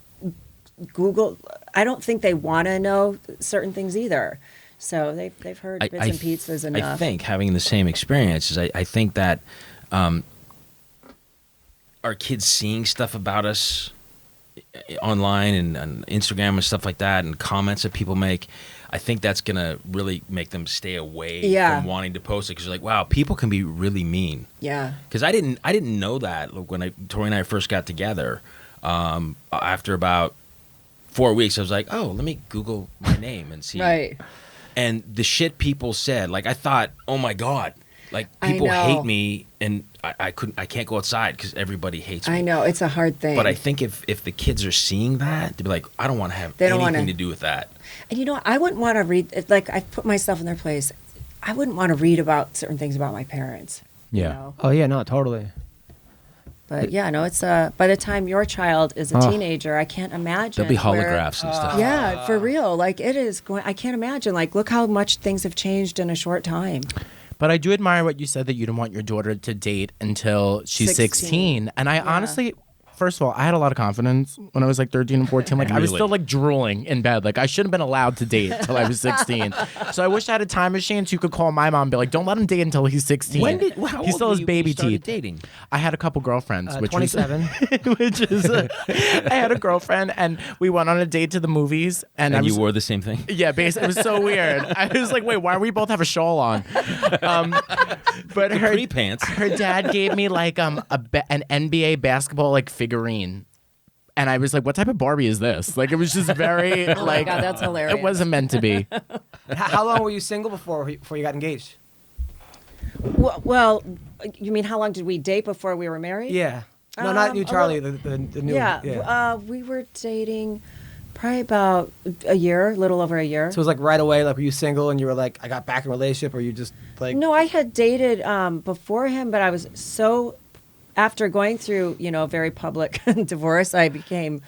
Google. I don't think they want to know certain things either. So they've heard bits and pieces enough. I think having the same experiences, I think that our kids seeing stuff about us online and on Instagram and stuff like that and comments that people make, I think that's going to really make them stay away from wanting to post it because you're like, wow, people can be really mean. Yeah. Because I didn't know that when Tori and I first got together. After about 4 weeks, I was like, oh, let me Google my name and see. Right. And the shit people said, like I thought, oh my God, like I people know. hate me and I can't go outside because everybody hates me. I know it's a hard thing. But I think if the kids are seeing that, they'd be like, I don't want to have anything to do with that. And I wouldn't want to read. Like I put myself in their place. I wouldn't want to read about certain things about my parents. Yeah. Oh yeah, no, totally. But yeah, no, it's by the time your child is a teenager, I can't imagine. There'll be where- holographs and stuff. Yeah, for real. Like it is going. I can't imagine. Like look how much things have changed in a short time. But I do admire what you said that you didn't want your daughter to date until she's 16. And I honestly, first of all, I had a lot of confidence when I was like 13 and 14. Like I was Really? still like drooling in bed. Like I shouldn't have been allowed to date until I was 16. So I wish I had a time machine so you could call my mom and be like, don't let him date until he's 16. He still has baby teeth. Dating. I had a couple girlfriends, which 27. which is I had a girlfriend and we went on a date to the movies and I And was, you wore the same thing? yeah, basically, it was so weird. I was like, wait, why do we both have a shawl on? But her Capri pants. her dad gave me like an NBA basketball like figurine. And I was like, what type of Barbie is this? Like, it was just very Oh my like, God, that's hilarious. it wasn't meant to be. How long were you single before you got engaged? Well, you mean how long did we date before we were married? Yeah. No, not you, a Charlie. little- The new. Yeah. We were dating probably about a year, a little over a year. So it was like right away. Like, were you single and you were like, I got back in a relationship, or you just like? No, I had dated before him, but I was so after going through a very public divorce, I became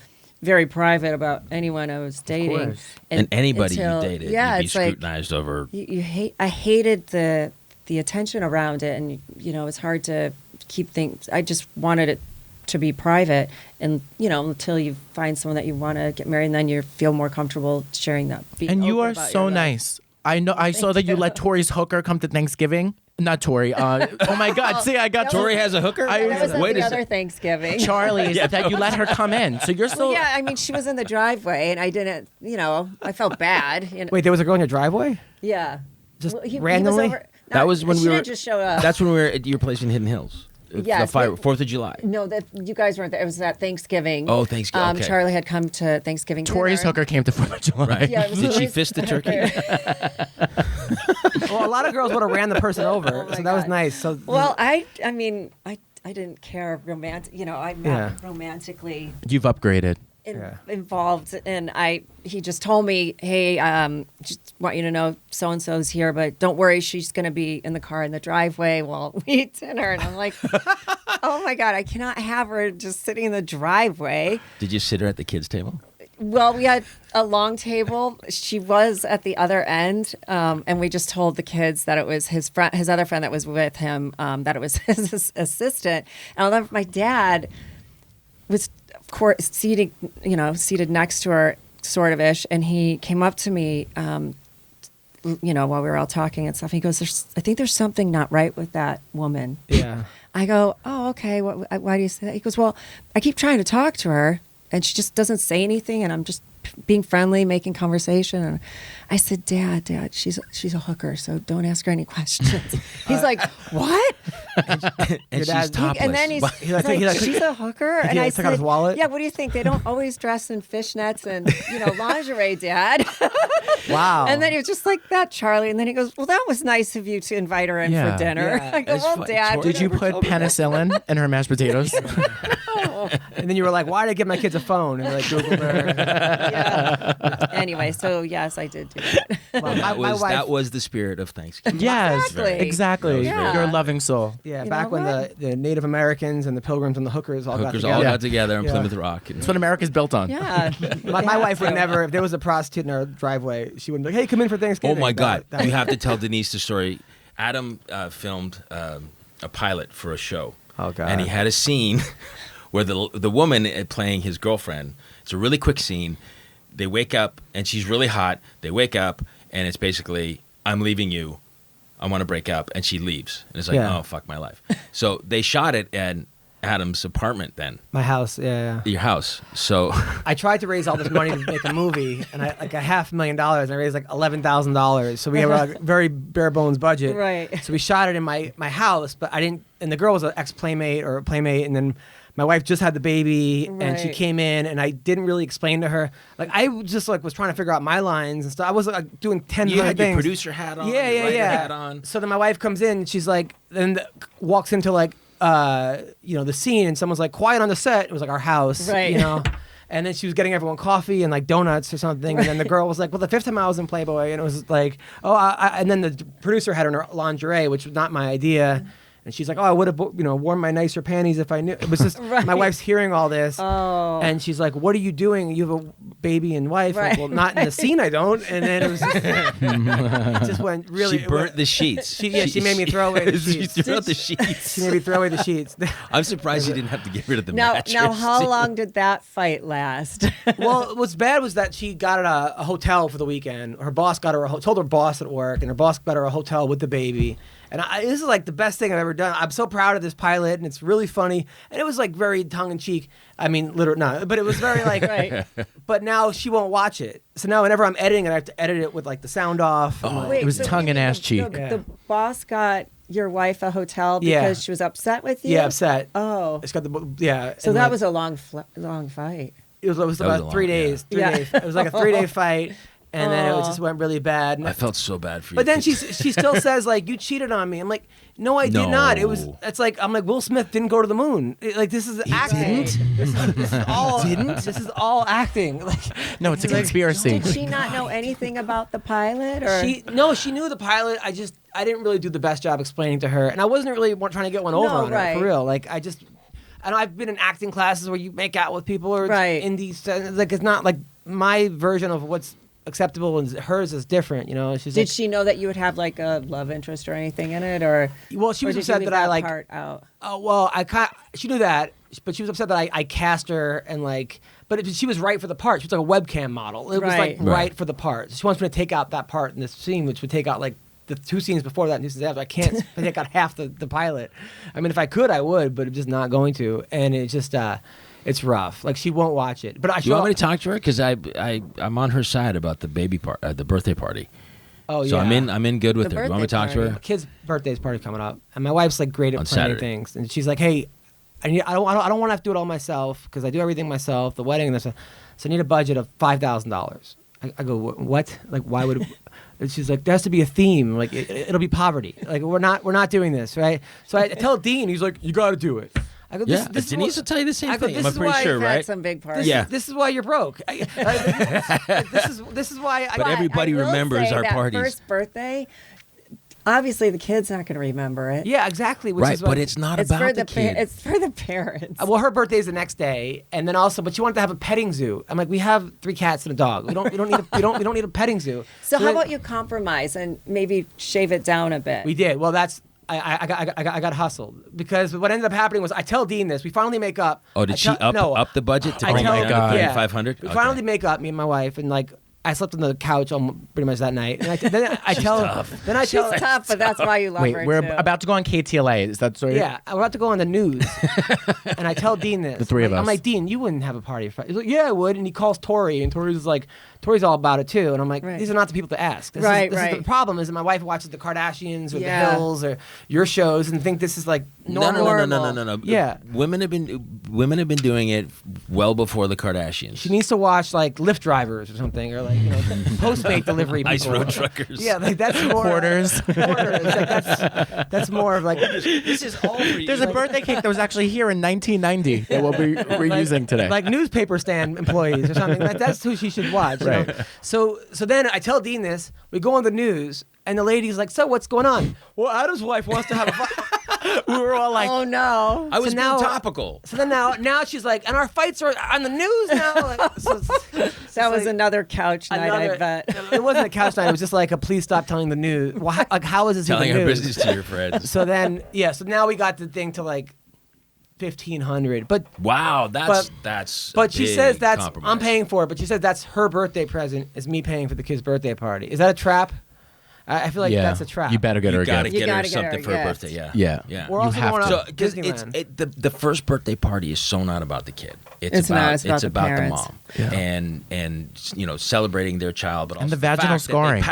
very private about anyone I was dating. course. And anybody until- you dated, yeah, you'd be it's like scrutinized over. I hated the attention around it, and it's hard to keep things. I just wanted it to be private, and until you find someone that you want to get married, and then you feel more comfortable sharing that. being And you open are about so your life. nice. I know. I saw that you let Tori's hooker come to Thanksgiving. Not Tori. Oh my God! See, I got Tori has a hooker? That was at Wait the a other sec. Thanksgiving. Charlie that you let her come in. So you're still. Well, yeah, I mean, she was in the driveway, and I didn't. I felt bad. Wait, there was a girl in your driveway? Yeah. Just Well, he randomly? was over, That was when she we were. didn't just show up. That's when we were at your place in Hidden Hills. Yes, The fire, but- 4th of July. No, that you guys weren't there. It was at Thanksgiving. Oh, Thanksgiving, okay. Charlie had come to Thanksgiving. Tori's dinner. hooker came to 4th of July. Right? Yeah, it was Did she Tori's- fist the turkey? Well, a lot of girls would have ran the person over, Oh my so that was God. nice. So Well, I mean, I didn't care romantic. I'm not Yeah. romantically You've upgraded. involved, and he just told me, hey, just want you to know so and so's here, but don't worry, she's going to be in the car in the driveway while we eat dinner. And I'm like, oh my God, I cannot have her just sitting in the driveway. Did you sit her at the kids' table? Well, we had a long table. She was at the other end, and we just told the kids that it was his other friend that was with him, that it was his assistant. And I love my dad was, of course, seated next to her, sort of ish, and he came up to me, while we were all talking and stuff. He goes, I think there's something not right with that woman. Yeah. I go, oh, okay. Why do you say that? He goes, well, I keep trying to talk to her, and she just doesn't say anything, and I'm just being friendly, making conversation. And I said, Dad, she's a hooker, so don't ask her any questions. He's like, what? And she's topless. And then he's like, she's a hooker? And I said, his wallet? yeah, what do you think? They don't always dress in fishnets and, lingerie, Dad. Wow. And then he was just like that, Charlie. And then he goes, well, that was nice of you to invite her in for dinner. Yeah. I go, well, Dad. Did you put penicillin in her mashed potatoes? And then you were like, why did I give my kids a phone? And like, Googled her. Yeah. Anyway, so yes, I did do that. Well, that was the spirit of Thanksgiving. Yes, Exactly. exactly. You're a loving soul. Yeah, You back know when what? the Native Americans and the Pilgrims and the hookers all got together. On Yeah. Plymouth Rock. That's what America's built on. Yeah. My wife would never, if there was a prostitute in our driveway, she wouldn't be like, hey, come in for Oh Thanksgiving. my God! That- You have to tell Denise the story. Adam filmed a pilot for a show. Oh, God. And he had a scene where the woman playing his girlfriend. It's a really quick scene. They wake up and she's really hot. They wake up and it's basically, I'm leaving you. I want to break up, and she leaves. And it's like, oh fuck my life. So they shot it at Adam's apartment then. My house, yeah. Your house. So I tried to raise all this money to make a movie, and I like $500,000. And I raised like $11,000. So we have a very bare bones budget. Right. So we shot it in my house, but I didn't. And the girl was an ex playmate or a playmate, and then my wife just had the baby, and she Right. came in, and I didn't really explain to her. Like I just like was trying to figure out my lines and stuff. I was like doing 10 you million had things. your producer hat on. Yeah, your writer yeah. hat on. So then my wife comes in, and she's like, walks into like, the scene, and someone's like, quiet on the set. It was like our house, Right. And then she was getting everyone coffee and like donuts or something. And then the girl was like, well, the fifth time I was in Playboy, and it was like, and then the producer had on her lingerie, which was not my idea. And she's like, oh, I would have, worn my nicer panties if I knew. It was just, Right. my wife's hearing all this. Oh. And she's like, what are you doing? You have a baby and wife. Like, Right. well, not in the scene, I don't. And then it was just, it just went really. She burnt the sheets. She made me throw away the She sheets. threw out the sheets. She made me throw away the sheets. I'm surprised you didn't have to get rid of the Now, mattress. how long did that fight last? Well, what's bad was that she got a hotel for the weekend. Her boss got her told her boss at work, and her boss got her a hotel with the baby. And this is like the best thing I've ever done. I'm so proud of this pilot, and it's really funny. And it was like very tongue in cheek. I mean, literally, no, but it was very like. Right. But now she won't watch it. So now whenever I'm editing it, I have to edit it with like the sound off. and, like- It was so tongue and ass cheek. The boss got your wife a hotel because Yeah. she was upset with you? Yeah, upset. Oh. It's got the yeah. So and, that like, was a long fight. It was That was about a 3 long- days. yeah. 3 days. It was like a 3-day fight, and then it just went really bad. And I felt so bad for you. But then she still says like, you cheated on me. I'm like, no, I did not. No. It's like, I'm like, Will Smith didn't go to the moon. Like, this is acting. This is all This is all acting. Like, No, it's a conspiracy. Did she not know anything about the pilot? Or she knew the pilot. I didn't really do the best job explaining to her, and I wasn't really trying to get one over on her right. for real. Like I know I've been in acting classes where you make out with people, or it's Right. like it's not like my version of what's acceptable, and hers is different. She's did like, she know that you would have like a love interest or anything in it? Or well, she or was did you upset leave that I like. part out? Oh well, she knew that, but she was upset that I cast her and like. But she was right for the part. She was like a webcam model. It was like Right. right for the part. She wants me to take out that part in this scene, which would take out like the 2 scenes before that and 2 scenes after. I can't take out half the pilot. I mean, if I could, I would, but I'm just not going to. And it's just it's rough. Like she won't watch it. But you want me to talk to her? Because I'm on her side about the baby part, the birthday party. Oh yeah. So I'm in good with The her. You want me to talk to birthday her? My kid's birthday's party coming up, and my wife's like great at On planning Saturday. things, and she's like, "Hey, I don't want to have to do it all myself because I do everything myself, the wedding and this, so I need a budget of $5,000." I go, "What? Like, why would?" And she's like, "There has to be a theme. Like, it'll be poverty. Like, we're not doing this, right?" So I tell Dean, he's like, "You got to do it." I go, Yeah, this is Denise what- will tell you the same I go, thing. this I'm is pretty why sure, you've Had right? some big This, parties. Yeah. this is why you're broke. This is why. But everybody I will remembers say our that parties. First birthday, obviously the kid's not going to remember it. Yeah, exactly. Which Right, is what, but it's not It's about for the the kid. it's for the parents. Well, her birthday's the next day, and then also, but she wanted to have a petting zoo. I'm like, we have 3 cats and a dog. We don't need a petting zoo. So how then- about you compromise and maybe shave it down a bit? We did. Well, that's I got hustled because what ended up happening was I tell Dean this. We finally make up. Oh, did she up the budget to I bring tell- it down to yeah. $3,500? We Okay. finally make up, me and my wife, and like I slept on the couch pretty much that night. And then I tell. Then I She's tell. tough, but that's why you love Wait, her we're too. about to go on KTLA. Is that sorry? Yeah, we're about to go on the news, and I tell Dean this. The three of I'm us. like, Dean, you wouldn't have a party. He's like, yeah, I would. And he calls Tori, and Tori's like, Tori's all about it too. And I'm like, Right. these are not the people to ask. This Right, is right. the problem is that my wife watches the Kardashians or Yeah. the Hills or your shows and think this is like No, normal. no. Yeah. Women have been doing it well before the Kardashians. She needs to watch like Lyft drivers or something, or like Postmate delivery people. Ice road truckers. Yeah, like that's more Porters. Porters. Like, that's more of like This is all for you. There's a birthday cake that was actually here in 1990 that we're using today. like newspaper stand employees or something. That's who she should watch. You Right. know? So then I tell Dean this. We go on the news, and the lady's like, "So what's going on?" Well, Adam's wife wants to have a fight. we were all like, oh no. I was So being now- topical. So then now she's like, and our fights are on the news now. Like, so That was like another couch night, I bet. It wasn't a couch night. It was just like a please stop telling the news. Well, how is this Telling even our news? business to your friends. So then, so now we got the thing to like 1,500. But Wow, that's. But a she big says that's compromise. I'm paying for it. But she says that's her birthday present is me paying for the kid's birthday party. Is that a trap? I feel like yeah, that's a trap. you better get her You a gotta gift. You get her gotta get her something a for her gift. birthday. Yeah. Yeah. Yeah. We're also have going to. on So, because Disneyland. the first birthday party is so not about the kid. It's not, it's about the the parents. mom, Yeah. and celebrating their child, but And also the vaginal fact that scarring.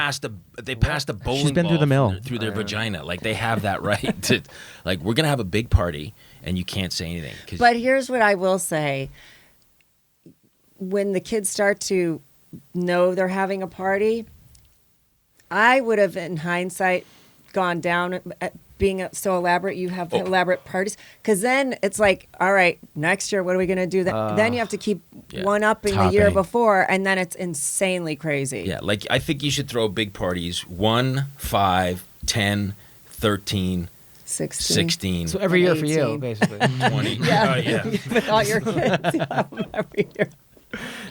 They passed a bowling been through ball the mill. through their vagina. Like they have that right to, like we're gonna have a big party and you can't say anything. 'Cause But here's what I will say. When the kids start to know they're having a party, I would have, in hindsight, gone down at being so elaborate. You have elaborate parties. Because then it's like, all right, next year, what are we going to do? Then you have to keep Yeah. one-upping the year Topping. before, and then it's insanely crazy. yeah, like I think you should throw big parties 1, 5, 10, 13, 16. 16, So every year for you, 18. basically. 20. Yeah. Yeah. With all your kids, you have them every year.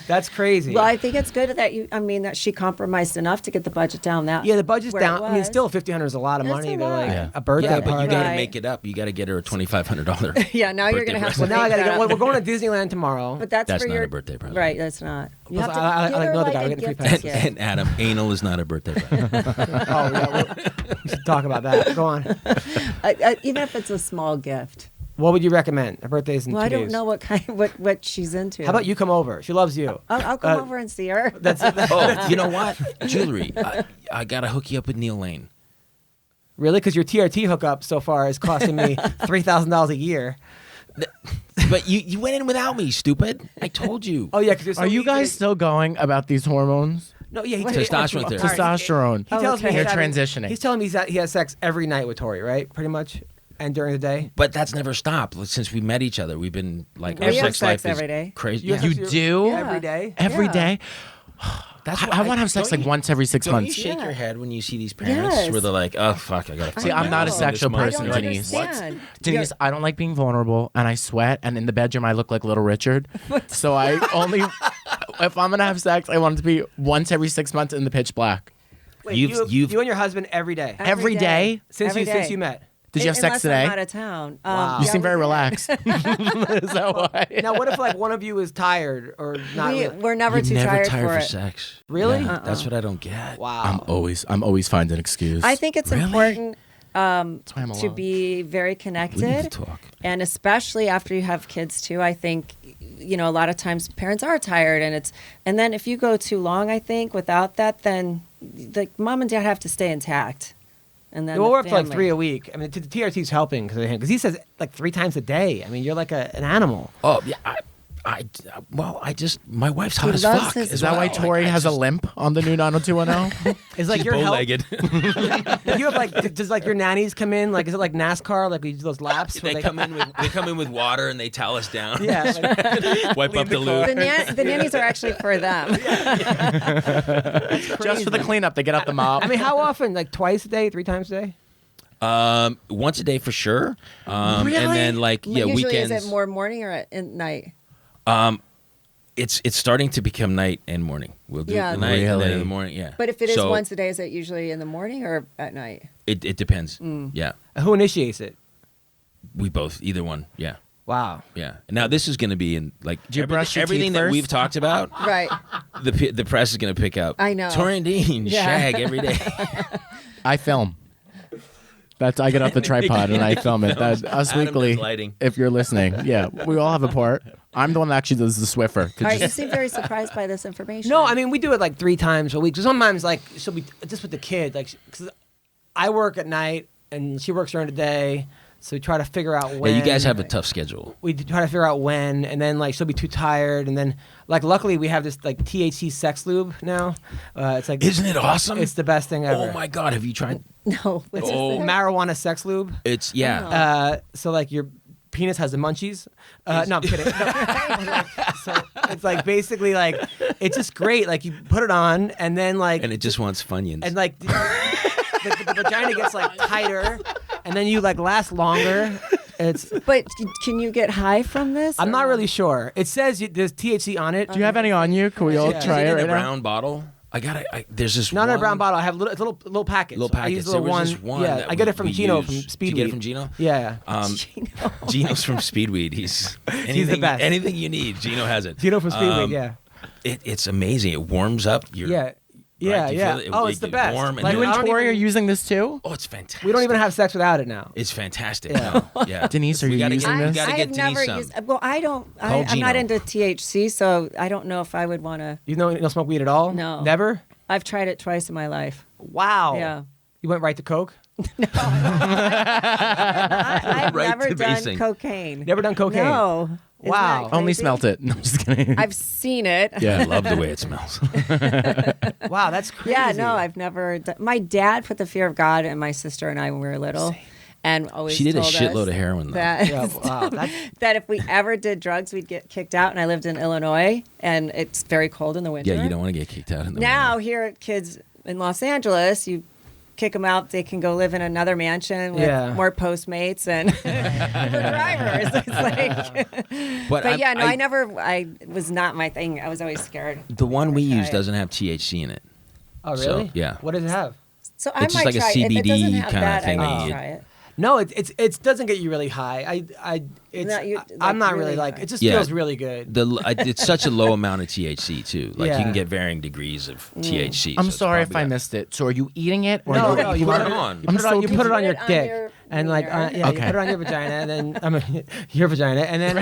That's crazy. Well, I think it's good that she compromised enough to get the budget down. Yeah, the budget's where it down. I mean, was. still $1,500 is a lot of That's money a to like lot. Yeah. a birthday Yeah, but party. you got to Right. make it up. You got to get her a $2,500. Yeah, now you're birthday going to have to. present. Well, now I make gotta that go. Well, up. we're going to Disneyland tomorrow. But that's That's for not your a birthday present. Right, that's not. You Plus, have to I give like her another like guy. a We get a free gift pass. basket. And Adam, anal is not a birthday present. Oh, yeah, we should talk about that. Go on. Even if it's a small gift. What would you recommend? Her birthday's in Well, 2 I don't days. know what she's into. How about you come over? She loves you. I'll come over and see her. That's Oh, you know what? Jewelry. I got to hook you up with Neil Lane. really because your TRT hookup so far is costing me $3,000 a year. But you went in without me, stupid. I told you. Oh yeah, because you're so Are you eager guys to- still going about these hormones? No, yeah, he Testosterone therapy. Testosterone. He tells me okay. he's You're having- transitioning. He's telling me he has sex every night with Tori, right? Pretty much, and during the day. But that's never stopped since we met each other. We've been like We our have sex sex life every is day. crazy. You Yeah. have You sex do? every day. Every Yeah. day? That's I want to have sex like once every 6 Don't months. you shake Yeah. your head when you see these parents Yes. where they're like, "Oh fuck, I gotta." See, fuck I'm not a this sexual month." person, I don't Denise. understand. Denise, I don't like being vulnerable, and I sweat, and in the bedroom I look like Little Richard. So I only, if I'm gonna have sex, I want it to be once every 6 months in the pitch black. Wait, You've- you and your husband every day Every day? since you met. Did you have sex Unless today? I'm out of town. Wow. You yeah, seem very we- relaxed. Is that why? Now, what if like one of you is tired or not? really? We're never You're too never tired tired for for it. sex. Really? Yeah, that's what I don't get. Wow. I'm always finding an excuse. I think it's Really? important That's why I'm to alone. be very We need to connected. talk. And especially after you have kids too, I think, a lot of times parents are tired and then if you go too long, I think, without that, then like mom and dad have to stay intact. And then Well, the we're up to like family. 3 a week. I mean, the TRT's helping because he says like 3 times a day. I mean, you're like an animal. Oh yeah, My wife's hot He as loves fuck. his Is that why well. Tori I has a just- limp on the new 90210? Is like She's your help? bow-legged. Do you have like does like your nannies come in? Like is it like NASCAR? Like we do those laps? where They come in with water and they towel us down. Yeah. Like, Wipe up the lube. The nannies are actually for them. Just for the cleanup, they get out the mop. I mean, how often? Like twice a day, 3 times a day? Once a day for sure. And then Usually, weekends. is it more morning or at night? It's starting to become night and morning. We'll do it Yeah. the night and then Really? in the morning. Yeah. But if it is So once a day, is it usually in the morning or at night? it depends. Yeah. Who initiates it? We both, either one. Yeah. Wow. Yeah. Now this is going to be in Do you brush your everything teeth that first? we've talked about. Right. The press is going to pick up. I know. Tori and Dean Yeah. shag every day. I film. I get off the tripod and I film it. That's Us Adam Weekly. does lighting. If you're listening, yeah, we all have a part. I'm the one that actually does the Swiffer. All right, you seem very surprised by this information. No, I mean we do it like 3 times a week. So sometimes like she'll be just with the kid, like because I work at night and she works during the day, so we try to figure out when. Yeah, you guys have a tough schedule. We try to figure out when, and then like she'll be too tired, and then like luckily we have this like THC sex lube now. It's like Isn't it awesome? It's the best thing ever. Oh my God, have you tried? No. What's Oh. this? Marijuana sex lube. It's yeah. So like your penis has the munchies. No, I'm kidding. No. So it's like basically like it's just great. Like you put it on, and then like And it just wants Funyuns. and like the vagina gets like tighter, and then you like last longer. It's But can you get high from this? I'm or not no? really sure. It says there's THC on it. Do you have any on you? Can we all Yeah. try Is it in right a now? brown bottle. There's this. Not in a one- brown bottle. I have it's a little package. Little I use packets. the little There was one. this one Yeah, that I get we- it from we Gino use. from Did Speedweed. you get it from Gino? Yeah. Gino's from Speedweed. He's anything, best. anything you need, Gino has it. Gino from Speedweed. Yeah. It's amazing. It warms up your. Yeah. Yeah. Right? Do you Yeah. feel it? Oh, It it's the gets best. warm and Like, then- You I and don't Tori even- are using this too? Oh, it's fantastic. We don't even have sex without it now. It's fantastic. Yeah. No. Yeah. Denise, are We you gotta using get, this? We gotta I get have Denise never some. used. Well, I don't. Call I'm not Gino. into THC, so I don't know if I would want to. You don't smoke weed at all? No. Never? I've tried it twice in my life. Wow. Yeah. You went right to coke? I've Right never to done basing. cocaine. Never done cocaine? No. Isn't Wow. that Only crazy? smelt it. No, I'm just kidding. I've seen it. I yeah. love the way it smells. Wow, that's crazy. Yeah, no, I've never. My dad put the fear of God in my sister and I when we were little, and always She did a told shitload us of heroin, though. That, Yeah, wow. That's, that if we ever did drugs, we'd get kicked out. And I lived in Illinois, and it's very cold in the winter. Yeah, you don't want to get kicked out in the Now winter. here, kids in Los Angeles, you kick them out, they can go live in another mansion with Yeah. more Postmates and more drivers. It's like, but yeah, no, I was not my thing. I was always scared. The one we Try use it. doesn't have THC in it. oh, So, really? yeah. What does it have? So I It's might just like a try it. If it doesn't CBD have kinda that, thing I that might you- try it. No, it doesn't get you really high. It's No, you- I'm like, not really really like high. it. Just Yeah. feels really good. It's such a low amount of THC too. Like Yeah. you can get varying degrees of THC. I'm so it's sorry if probably I that. missed it. So are you eating it? Or No, no, no, you put put it on. You I'm put it on, so you put it on your confused. Put it on dick, your and like wiener. yeah, you Okay. put it on your vagina, and then your vagina, and then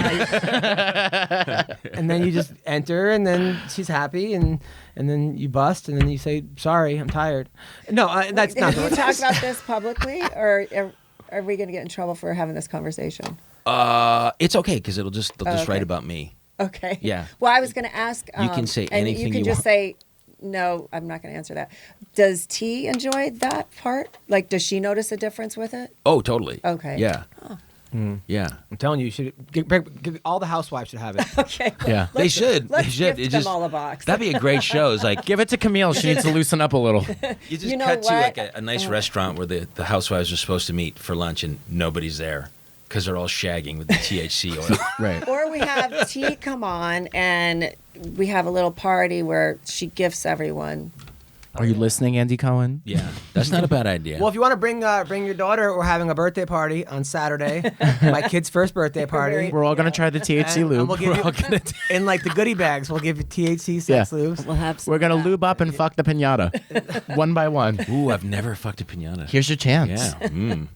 and then you just enter, and then she's happy, and then you bust, and then you say sorry, I'm tired. No, that's not. Have you talked about this publicly, or are we going to get in trouble for having this conversation? It's okay because they'll just okay. write about me. Okay. Yeah. Well, I was going to ask. You can say and anything you can you just want. say, no, I'm not going to answer that. Does T enjoy that part? Like, does she notice a difference with it? Oh, totally. Okay. Yeah. Yeah. I'm telling you, you should all the housewives should have it. Okay. Yeah. They should. Let's They should. gift It's them just- all a box. That'd be a great show. It's like Give it to Camille. She needs to loosen up a little. you just You know cut to what? like a nice restaurant where the housewives are supposed to meet for lunch and nobody's there because they're all shagging with the THC oil. Right. Or we have T come on and we have a little party where she gifts everyone. Are you listening, Andy Cohen? Yeah, that's not a bad idea. Well, if you want to bring your daughter, we're having a birthday party on Saturday. My kid's first birthday party. We're all going to try the THC And lube. we'll give you, in like the goodie bags, we'll give you THC sex Yeah. lubes. We'll have some We're going of to that. lube up and fuck the pinata. One by one. Ooh, I've never fucked a pinata. Here's your chance. Yeah. Mm.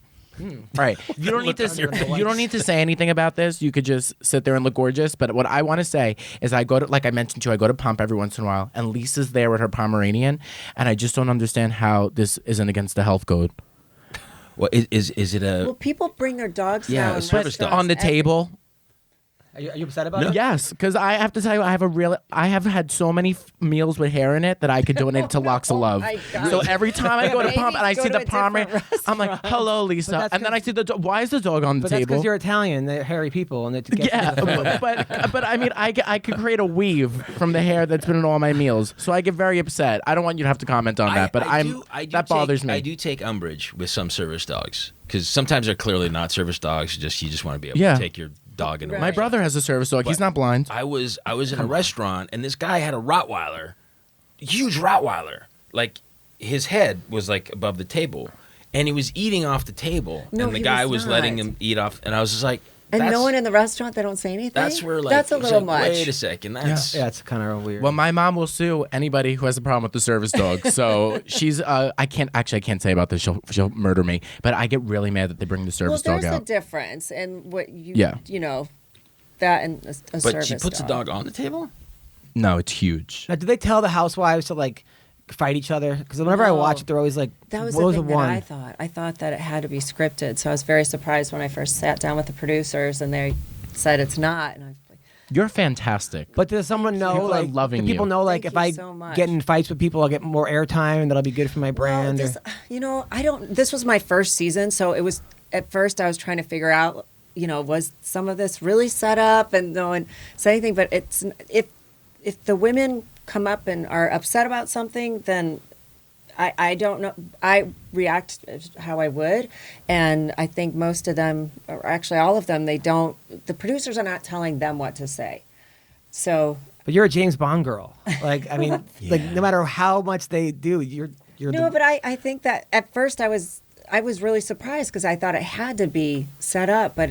Right. You don't need to. Look under the You don't need to say anything about this. You could just sit there and look gorgeous. But what I want to say is, I go to, like I mentioned to you, I go to Pump every once in a while, and Lisa's there with her Pomeranian, and I just don't understand how this isn't against the health code. Well, is it a? Well, people bring their dogs Yeah, now a in service dog. restaurants On the every- table. Are you upset about No. it? Yes, because I have to tell you, I have had so many meals with hair in it that I could donate it to Locks of Love. my God. So every time I go to Maybe Palm and I go see to the a pomegranate, different I'm like, hello, Lisa. that's And then I 'cause- see the dog. Why is the dog on the But that's table? because you're Italian. They're hairy people, and it gets Yeah, but I mean, I could create a weave from the hair that's been in all my meals. So I get very upset. I don't want you to have to comment on that, but that bothers me. I do take umbrage with some service dogs because sometimes they're clearly not service dogs. You just want to be able Yeah. to take your dog in. My brother has a service dog. He's not blind. I was in a restaurant and this guy had a Rottweiler, huge Rottweiler. Like his head was like above the table, and he was eating off the table, No, and the he guy was was letting not. him eat off, and I was just like, And that's, no one in the restaurant, they don't say anything? that's where like That's a it's little like, much. Wait a second, that's yeah, it's kind of weird. Well, my mom will sue anybody who has a problem with the service dog. So she's I can't say about this. She'll murder me. But I get really mad that they bring the service Well, dog there's a out. difference in what you, Yeah. you know, that and a But service she puts the dog on the table. No, it's huge. Now, do they tell the housewives to like fight each other? Because whenever I No. watch it, they're always like, That was what the was thing the one? that I thought. I thought that it had to be scripted. So I was very surprised when I first sat down with the producers and they said it's not. And I was like, You're fantastic. But does someone know? People are Like, loving do people you. know? Like, Thank if I you so much. get in fights with people, I'll get more airtime, and that'll be good for my brand. Well, or- this, you know, I don't. This was my first season, so it was. At first, I was trying to figure out, you know, was some of this really set up, and no one said anything. But it's if the women come up and are upset about something, then I don't know. I react how I would, and I think most of them, or actually all of them, they don't. The producers are not telling them what to say. So But you're a James Bond girl. Like, I mean, like no matter how much they do, you're. no, but I think that at first I was really surprised because I thought it had to be set up, but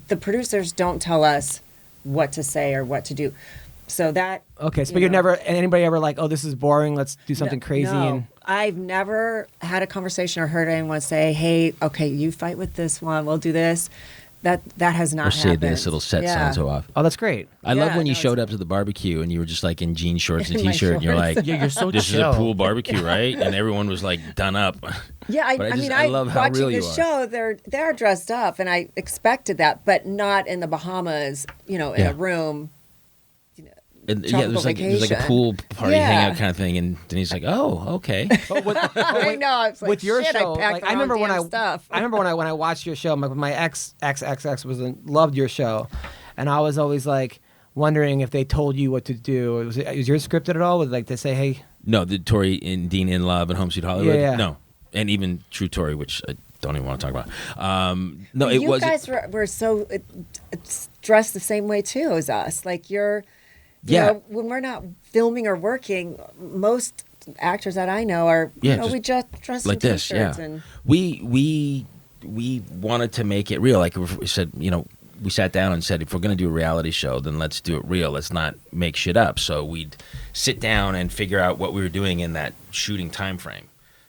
the producers don't tell us what to say or what to do. So that Okay, so you but you're know. never anybody ever like, oh, this is boring. Let's do something crazy. No, And I've never had a conversation or heard anyone say, "Hey, okay, you fight with this one. We'll do this." That has not Or say happened. this, it'll set so and so off. oh, that's great. I love Yeah, when you no, showed up to the barbecue and you were just like in jean shorts and In my t-shirt, and you're shorts. like, Yeah, you're so "This chill. is a pool barbecue, right?" And everyone was like done up. Yeah, But I mean, I love how watching real you this are. show, they're dressed up, and I expected that, but not in the Bahamas, you know, in Yeah. a room. And, yeah, it was like a pool party Yeah. hangout kind of thing, and Denise like, "Oh, okay." I know. I was like, With your shit, show, I packed like, the I remember wrong when damn stuff. I remember when I watched your show. My ex was loved your show, and I was always like wondering if they told you what to do. Was yours scripted at all? Was like they say, hey, No, the Tori and Dean in Love and Home Sweet Hollywood. Yeah. No, and even True Tori, which I don't even want to talk about. No, it you wasn't. guys were so it's dressed the same way too as us. Like you Yeah. know, when we're not filming or working, most actors that I know are, Yeah, you know, we just dress like in this, t-shirts yeah. and We wanted to make it real. Like we said, you know, we sat down and said, if we're going to do a reality show, then let's do it real. Let's not make shit up. So we'd sit down and figure out what we were doing in that shooting time frame.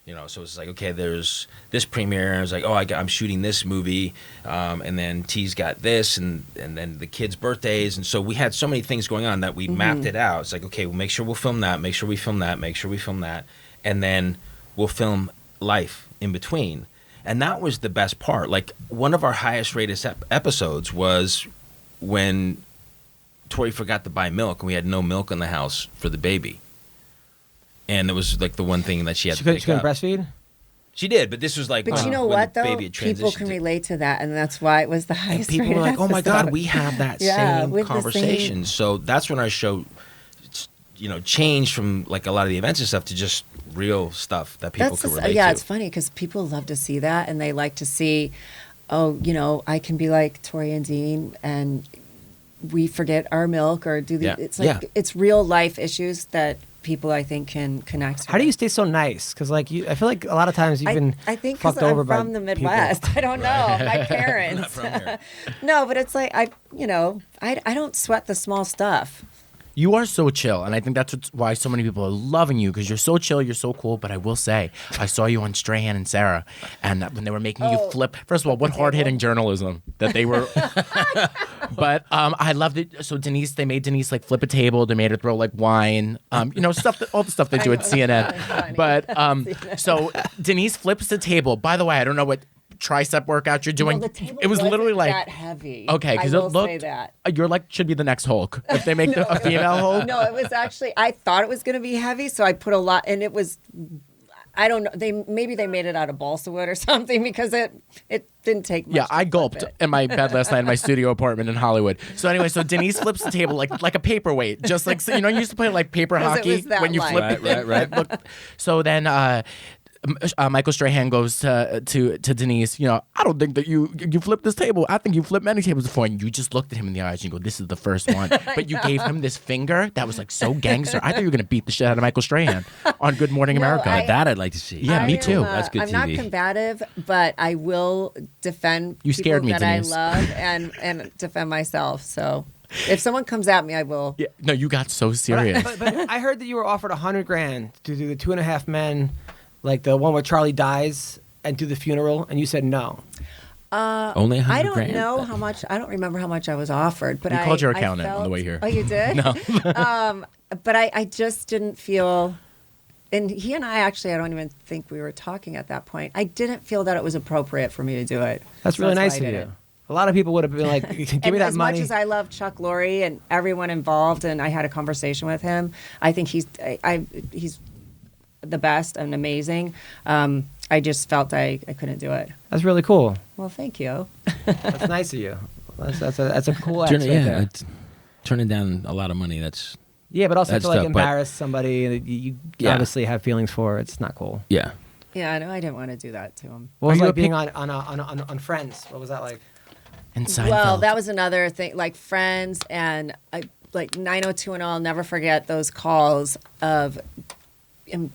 You know, so it's like, okay, there's this premiere. I was like, oh, I'm shooting this movie, and then T's got this, and then the kids' birthdays, and so we had so many things going on that we mapped it out. It's like, okay, we'll make sure we'll film that, make sure we film that, make sure we film that, and then we'll film life in between. And that was the best part. Like one of our highest rated episodes was when Tori forgot to buy milk, and we had no milk in the house for the baby. And it was like the one thing that she had she to couldn't pick up. breastfeed? She did, but this was like but when, you know when what the though? baby had People transitioned can to- relate to that, and that's why it was the and highest. people were rated like, "Oh my God, episode. we have that Yeah, same with the conversation." same- So that's when our show, you know, changed from like a lot of the events and stuff to just real stuff that people could relate yeah, to. it's funny because people love to see that, and they like to see, oh, you know, I can be like Tori and Dean, and we forget our milk or do the. Yeah. It's like Yeah. it's real life issues that people I think can connect. How do you with. stay so nice? Because like I feel like a lot of times you've been I think because fucked over I'm by from the people. Midwest. I don't know my parents. Not from here. No, but it's like I don't sweat the small stuff. You are so chill, and I think that's why so many people are loving you because you're so chill, you're so cool. But I will say, I saw you on Strahan and Sarah, and when they were making you flip. First of all, what hard-hitting journalism that they were. But I loved it. So they made Denise like flip a table. They made her throw like wine. You know, all the stuff they do at CNN. But so Denise flips the table. By the way, I don't know what tricep workout you're doing. Well, the table it was literally wasn't like that heavy. Okay, because I it will looked say that. You're like should be the next Hulk if they make a female Hulk. No, it was actually. I thought it was going to be heavy, so I put a lot, and it was. I don't know. Maybe they made it out of balsa wood or something because it didn't take much. Yeah, I to gulped flip it. in my bed last night in my studio apartment in Hollywood. So anyway, so Denise flips the table like a paperweight, just like you used to play like paper 'Cause it hockey was that when you light. flip it. Right. Look, so then Michael Strahan goes to Denise. I don't think that you flipped this table. I think you flipped many tables before, and you just looked at him in the eyes and you go, "This is the first one." But you gave him this finger that was like so gangster. I thought you were gonna beat the shit out of Michael Strahan on Good Morning America. That I'd like to see. Yeah, me too. That's good I'm TV. not combative, but I will defend You people scared me, that Denise. I love and defend myself. So if someone comes at me, I will. Yeah, no, you got so serious. But I heard that you were offered $100,000 to do the 2.5 Men, like the one where Charlie dies, and do the funeral, and you said no. Only $100,000. I don't know how much. I don't remember how much I was offered, but You I called your I accountant on the felt- way here. Oh, you did? No. But I just didn't feel. And he and I actually, I don't even think we were talking at that point. I didn't feel that it was appropriate for me to do it. That's So really why nice I of did you. it. A lot of people would have been like, "Give And me that as money." much as I love Chuck Lorre and everyone involved, and I had a conversation with him, I think he's the best and amazing. I just felt I couldn't do it. That's really cool. Well, thank you. That's nice of you. That's a cool act right Yeah, there. turning down a lot of money. That's Yeah, but also That's to like tough, but- embarrass somebody that you Yeah. obviously have feelings for, it's not cool. yeah. Yeah, I know. I didn't want to do that to him. What was Are it you like a being on Friends? What was that like? And Seinfeld. Well, that was another thing, like Friends and like 90210. I'll never forget those calls of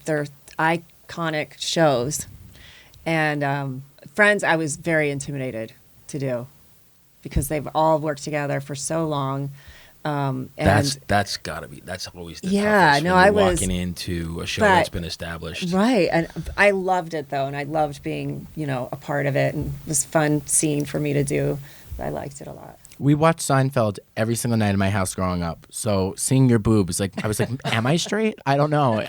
their iconic shows. And Friends, I was very intimidated to do because they've all worked together for so long. And That's gotta be. That's always the Yeah, toughest no, when I you're was- walking into a show but- that's been established. Right. And I loved it, though. And I loved being, a part of it. And it was a fun scene for me to do. I liked it a lot. We watched Seinfeld every single night in my house growing up. So seeing your boobs, I was like, am I straight? I don't know.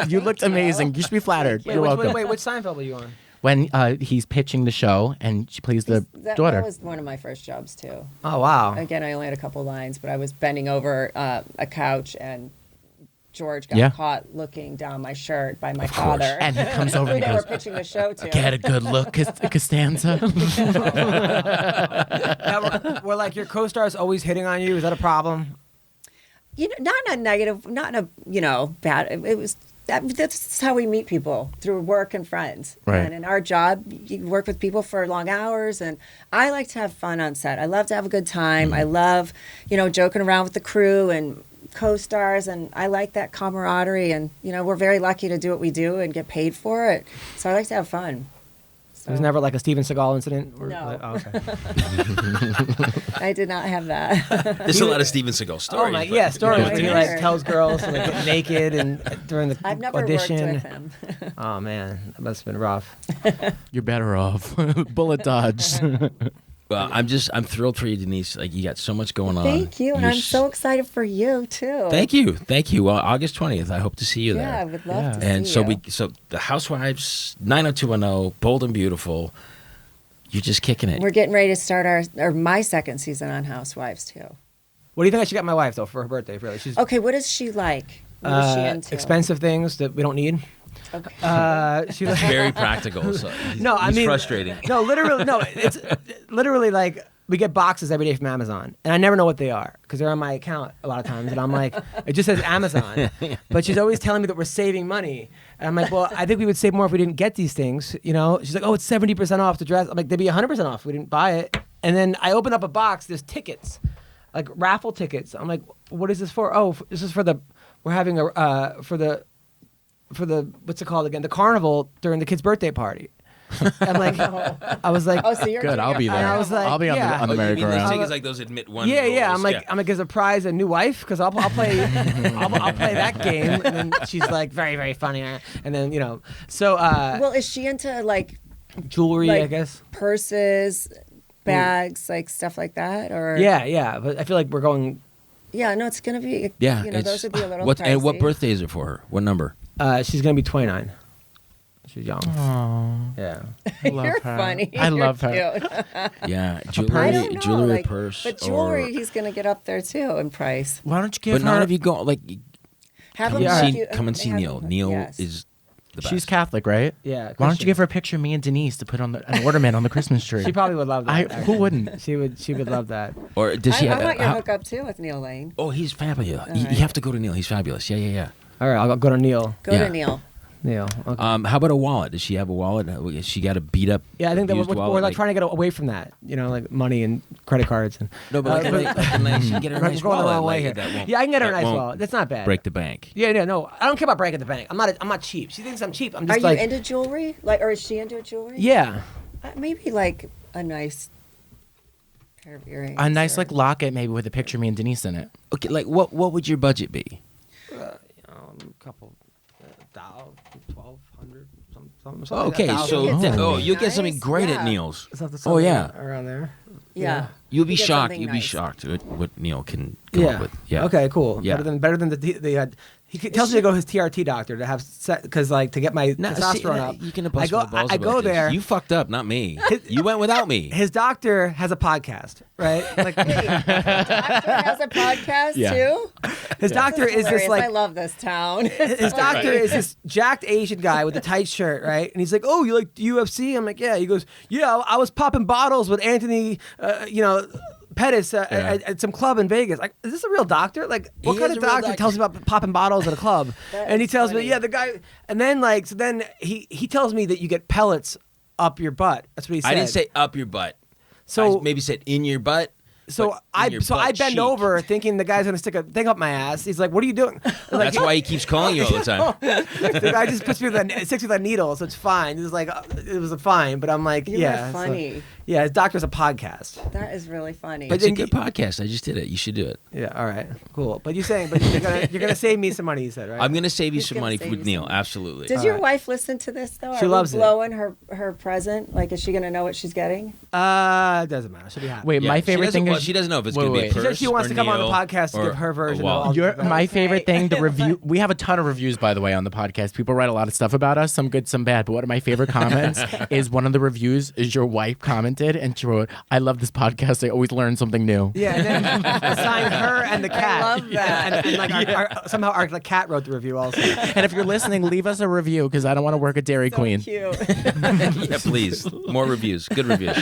You looked amazing. You should be flattered. You're welcome. Wait, which Seinfeld were you on? When he's pitching the show and she plays the daughter. That was one of my first jobs, too. Oh, wow. Again, I only had a couple lines, but I was bending over a couch and George got Yeah. caught looking down my shirt by my Of course. father. And he comes over Who and they he were goes, pitching the show to. get a good look, Costanza. Now, were like your co-stars always hitting on you? Is that a problem? Not in a negative, not in a, bad. It was that's how we meet people, through work and friends. Right. And in our job, you work with people for long hours, and I like to have fun on set. I love to have a good time. I love, joking around with the crew and co-stars, and I like that camaraderie. And we're very lucky to do what we do and get paid for it. So I like to have fun. It was never like a Steven Seagal incident? No. Oh, okay. I did not have that. There's a lot of Steven Seagal stories. Oh my, but- yeah, stories. Yeah, When he sure. like tells girls to like get naked and during the I've never audition. worked with him. Oh man, that must have been rough. You're better off. Bullet dodge. Well, I'm thrilled for you, Denise. Like you got so much going on. Thank you, and You're I'm so excited for you too. Thank you. Well, August 20th, I hope to see you there. Yeah, I would love to And see so you. so the Housewives, 90210, Bold and Beautiful. You're just kicking it. We're getting ready to start my second season on Housewives too. What do you think I should get my wife though for her birthday? Really, she's Okay, what is she like? What is she into? expensive things that we don't need. Okay. She's That's very practical. So No, I he's mean frustrating. No, literally, no. It's literally like we get boxes every day from Amazon, and I never know what they are because they're on my account a lot of times, and I'm like, it just says Amazon, but she's always telling me that we're saving money, and I'm like, well, I think we would save more if we didn't get these things, She's like, oh, it's 70% off the dress. I'm like, they'd be 100% off if we didn't buy it, and then I open up a box. There's tickets, like raffle tickets. I'm like, what is this for? Oh, this is for we're having for the what's it called again? The carnival during the kid's birthday party. I'm like, I was like, Oh, so you're Good, I'll be there. And I was like, I'll be on yeah. the Oh, you mean those merry-go-round. tickets like those admit one? yeah. rules? I'm like, as a prize, a new wife, because I'll play, I'll play that game. And then she's like, very, very funny. And then so well, is she into like jewelry, I guess. purses, bags, like stuff like that, or Yeah. But I feel like we're going. Yeah, no, it's gonna be. Yeah, those would be a little what pricey. and what birthday is it for her? What number? She's gonna be 29. She's young. Aww. Yeah. I love You're her. funny. I love You're her. cute. Yeah, I jewelry, don't know, jewelry, like, purse, but jewelry, or, he's going to get up there too in price. Why don't you give but her? not if you go like Have come him and hook see, you- come and see have Neil. him- Neil yes. is the best. She's Catholic, right? Yeah. Why don't you Christian. give her a picture of me and Denise to put on an ornament on the Christmas tree? She probably would love that. Who actually. wouldn't? She would love that. Or does she? I want your how- hookup too with Neil Lane. Oh, he's fabulous. All You right. have to go to Neil. He's fabulous. Yeah. All right, I'll go to Neil. Go Yeah. to Neil. Neil. Okay. How about a wallet? Does she have a wallet? Has she got a beat up? Yeah, I think that used we're wallet, like trying to get away from that. You know, like money and credit cards and. No, but like a nice, you get her a We're nice going the wallet. wrong way like, here. that won't- Yeah, I can get her a that nice won't wallet. That's not bad. Break the bank. Yeah, no, I don't care about breaking the bank. I'm not cheap. She thinks I'm cheap. I'm Are just you like. into jewelry? Like, or is she into jewelry? Yeah. Maybe like a nice pair of earrings. A nice or- like locket, maybe with a picture of me and Denise in it. Okay, like what would your budget be? Couple, $1,200, something. Oh, okay, $1,000. so You'll get something you'll get something nice. great at Yeah. Neil's. Something Oh yeah, around there. Yeah. you'll be You get shocked. something You'll be nice. shocked at what Neil can come up with. Yeah. Okay, cool. Yeah. Better than the he tells me to go to his TRT doctor to have because like to get my No, testosterone see, up. you can I bust go my balls I about go this. there. You fucked up, not me. You went without me. His doctor has a podcast, right? Like Doctor has a podcast Yeah. too. his doctor is this Hilarious. like I love this town. his doctor is this jacked Asian guy with a tight shirt, right? And he's like, "Oh, you like UFC?" I'm like, "Yeah." He goes, "Yeah, I was popping bottles with Anthony, Pettis at some club in Vegas." Like, is this a real doctor? Like, what He kind is of a real doctor doctor. tells me about popping bottles at a club? That And he is tells me, funny. "Yeah, the guy." And then then he tells me that you get pellets up your butt. That's what he said. I didn't say up your butt. So I maybe said in your butt. So but in I your so I butt bend cheek. over thinking the guy's gonna stick a thing up my ass. He's like, "What are you doing?" I'm like, That's why he keeps calling you all the time. the guy just puts me with sticks me with a needle, so it's fine. It was like it was fine, but I'm like, You yeah, are so- funny. yeah. His doctor's a podcast. That is really funny. But It's a then good podcast. I just did it. You should do it. Yeah, all right, cool. But you're gonna save me some money. You said, right? I'm gonna save you He's some gonna money save with you Neil. some money. Absolutely. Does All your right. wife listen to this though? She Are loves we it. blowing her present? Like, is she gonna know what she's getting? It doesn't matter. She'll be happy. Wait, Yeah, my she favorite doesn't- thing well, is she doesn't know if it's Wait, gonna be wait. a She purse said she wants or to come on the Neil podcast to or give her a version of wallet. all. My favorite Okay. thing, the review. We have a ton of reviews, by the way, on the podcast. People write a lot of stuff about us, some good, some bad. But one of my favorite comments is one of the reviews is your wife commented and she wrote, "I love this podcast. I always learn something new." Yeah, and then assign her and the cat. love that. And like somehow our the cat wrote the review also. And if you're listening, leave us a review because I don't want to work at Dairy Queen. Cute. Yeah, please. More reviews. Good reviews.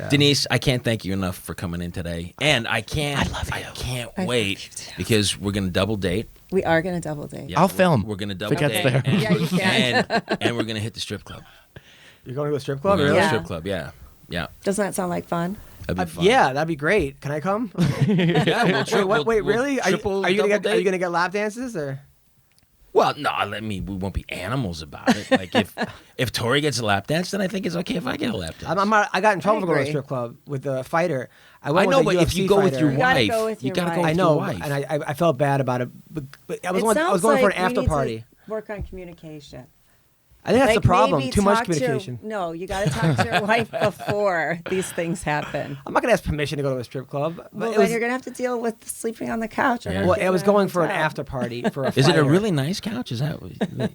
Denise, I can't thank you enough for coming in today. And I can't I wait love you too. because we're gonna double date. We are gonna double date. Yeah, I'll we're- film. We're gonna double If it gets date. there. And, Yeah, you can. and we're gonna hit the strip club. You're going to a strip We're club, gonna really? hit Yeah. the strip club, yeah. Yeah. Doesn't that sound like fun? That'd be fun. Yeah, that'd be great. Can I come? Yeah, we'll Wait, what, wait, we'll really? triple Are you double gonna date? get lap dances or? Well, no, we won't be animals about it. Like if Tori gets a lap dance, then I think it's okay if I get a lap dance. I got in trouble for going to a agree. strip club with a fighter. I went know, with but a if you UFC go with fighter. your You gotta wife, go with you your gotta go wife. with I know, your wife. and I felt bad about it, but I was It going, I was sounds going for an like we after need to party. Work on communication. I think that's Like, the problem. maybe Too much talk to- communication. no, you got to talk to your wife before these things happen. I'm not gonna ask permission to go to a strip club. But Well, it then was, you're gonna have to deal with sleeping on the couch. or Yeah. her well, being I was in a going for an hotel. after party for a Is it a fighter. really nice couch? Is that?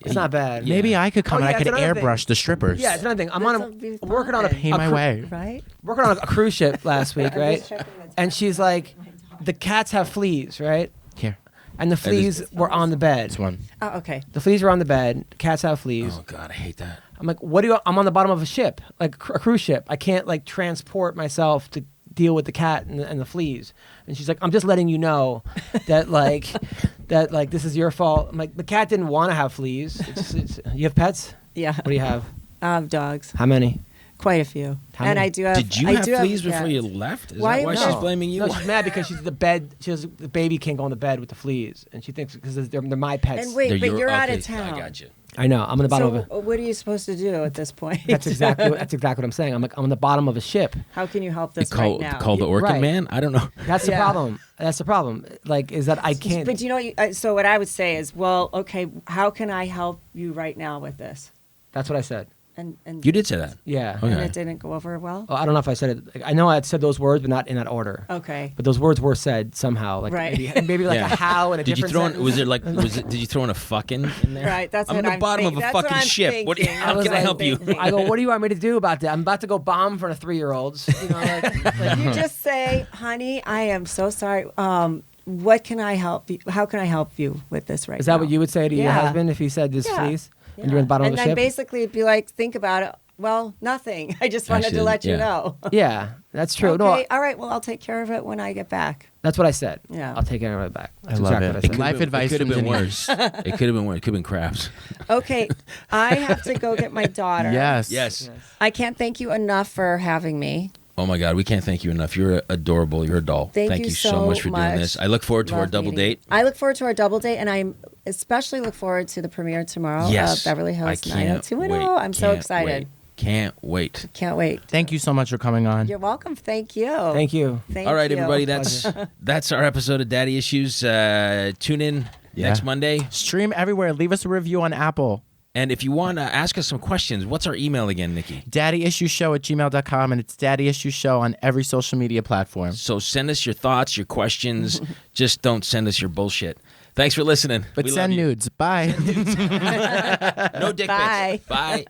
It's not bad. Yeah. Maybe I could come Oh, and yeah, I could it's another airbrush thing. the strippers. Yeah, it's another thing. I'm This'll be working on a fun. Pay my way. Right? working on a cruise ship last week, I'm right? just checking the And she's like, the cats have fleas, right? Here, And the fleas were on the bed. this one. Oh, okay. The fleas were on the bed. Cats have fleas. Oh God, I hate that. I'm like, what do you? I'm on the bottom of a ship, like a cruise ship. I can't like transport myself to deal with the cat and the fleas. And she's like, I'm just letting you know that like this is your fault. I'm like, the cat didn't want to have fleas. You have pets? Yeah. What do you have? Dogs. How many? Quite a few. How and many? I do have. Did you I have do fleas before cats. you left? Is Why- that why no. she's blaming you? No, she's mad because she's the bed. The baby can't go on the bed with the fleas, and she thinks because they're my pets. And wait, They're but your- you're out okay, of town. I got you. I know. I'm on the bottom So of it. what are you supposed to do at this point? That's exactly what I'm saying. I'm like, I'm on the bottom of a ship. How can you help this Call, right now? call the Orchid Right. Man? I don't know. That's the Yeah. problem. That's the problem. Like, is that I can't. But you know, so what I would say is, well, okay, how can I help you right now with this? That's what I said. And You did say that. Yeah. Okay. and it didn't go over well. Oh, I don't know if I said it. I know I had said those words, but not in that order. Okay. But those words were said somehow, like Right. maybe like Yeah. a how and a Did you different throw in, sentence. was it like was it, did you throw in a fucking in there? Right, that's I'm what in the I'm bottom thinking. of a That's what fucking I'm ship. What thinking. how was can I like help you? thinking. I go, what do you want me to do about that? I'm about to go bomb for the 3-year-olds. You know, like You just say, honey, I am so sorry. What can I help you? How can I help you with this right now? is that what you would say to your Yeah. husband if he said this, Yeah. please? And you're in the bottom and of the then ship? basically be like, think about it. Well, nothing. I just wanted Actually, to let you yeah. know. Yeah, that's true. Okay, No, all right. Well, I'll take care of it when I get back. that's what I said. Yeah. I'll take care of it back. That's I love exactly it. what I It said. Life advice It could have from been Denise. worse. It could have been worse. It could have been crabs. Okay, I have to go get my daughter. Yes. Yes. I can't thank you enough for having me. Oh my God, we can't thank you enough. You're adorable. You're a doll. Thank you you so so much for doing much. this. I look forward to our Love double meeting you. date. I look forward to our double date, and I especially look forward to the premiere tomorrow Yes. of Beverly I Hills can't 90210. wait. I'm so Can't excited. wait. Can't wait. Can't wait. Thank you so much for coming on. You're welcome. Thank you. Thank you. Thank All right, you. everybody. That's our episode of Daddy Issues. Tune in next Monday. Stream everywhere. Leave us a review on Apple. And if you want to ask us some questions, what's our email again, Nikki? daddyissueshow@gmail.com, and it's Daddy Issues Show on every social media platform. So send us your thoughts, your questions. Just don't send us your bullshit. Thanks for listening. But We send love you. nudes. Bye. No dick Bye. pics. Bye.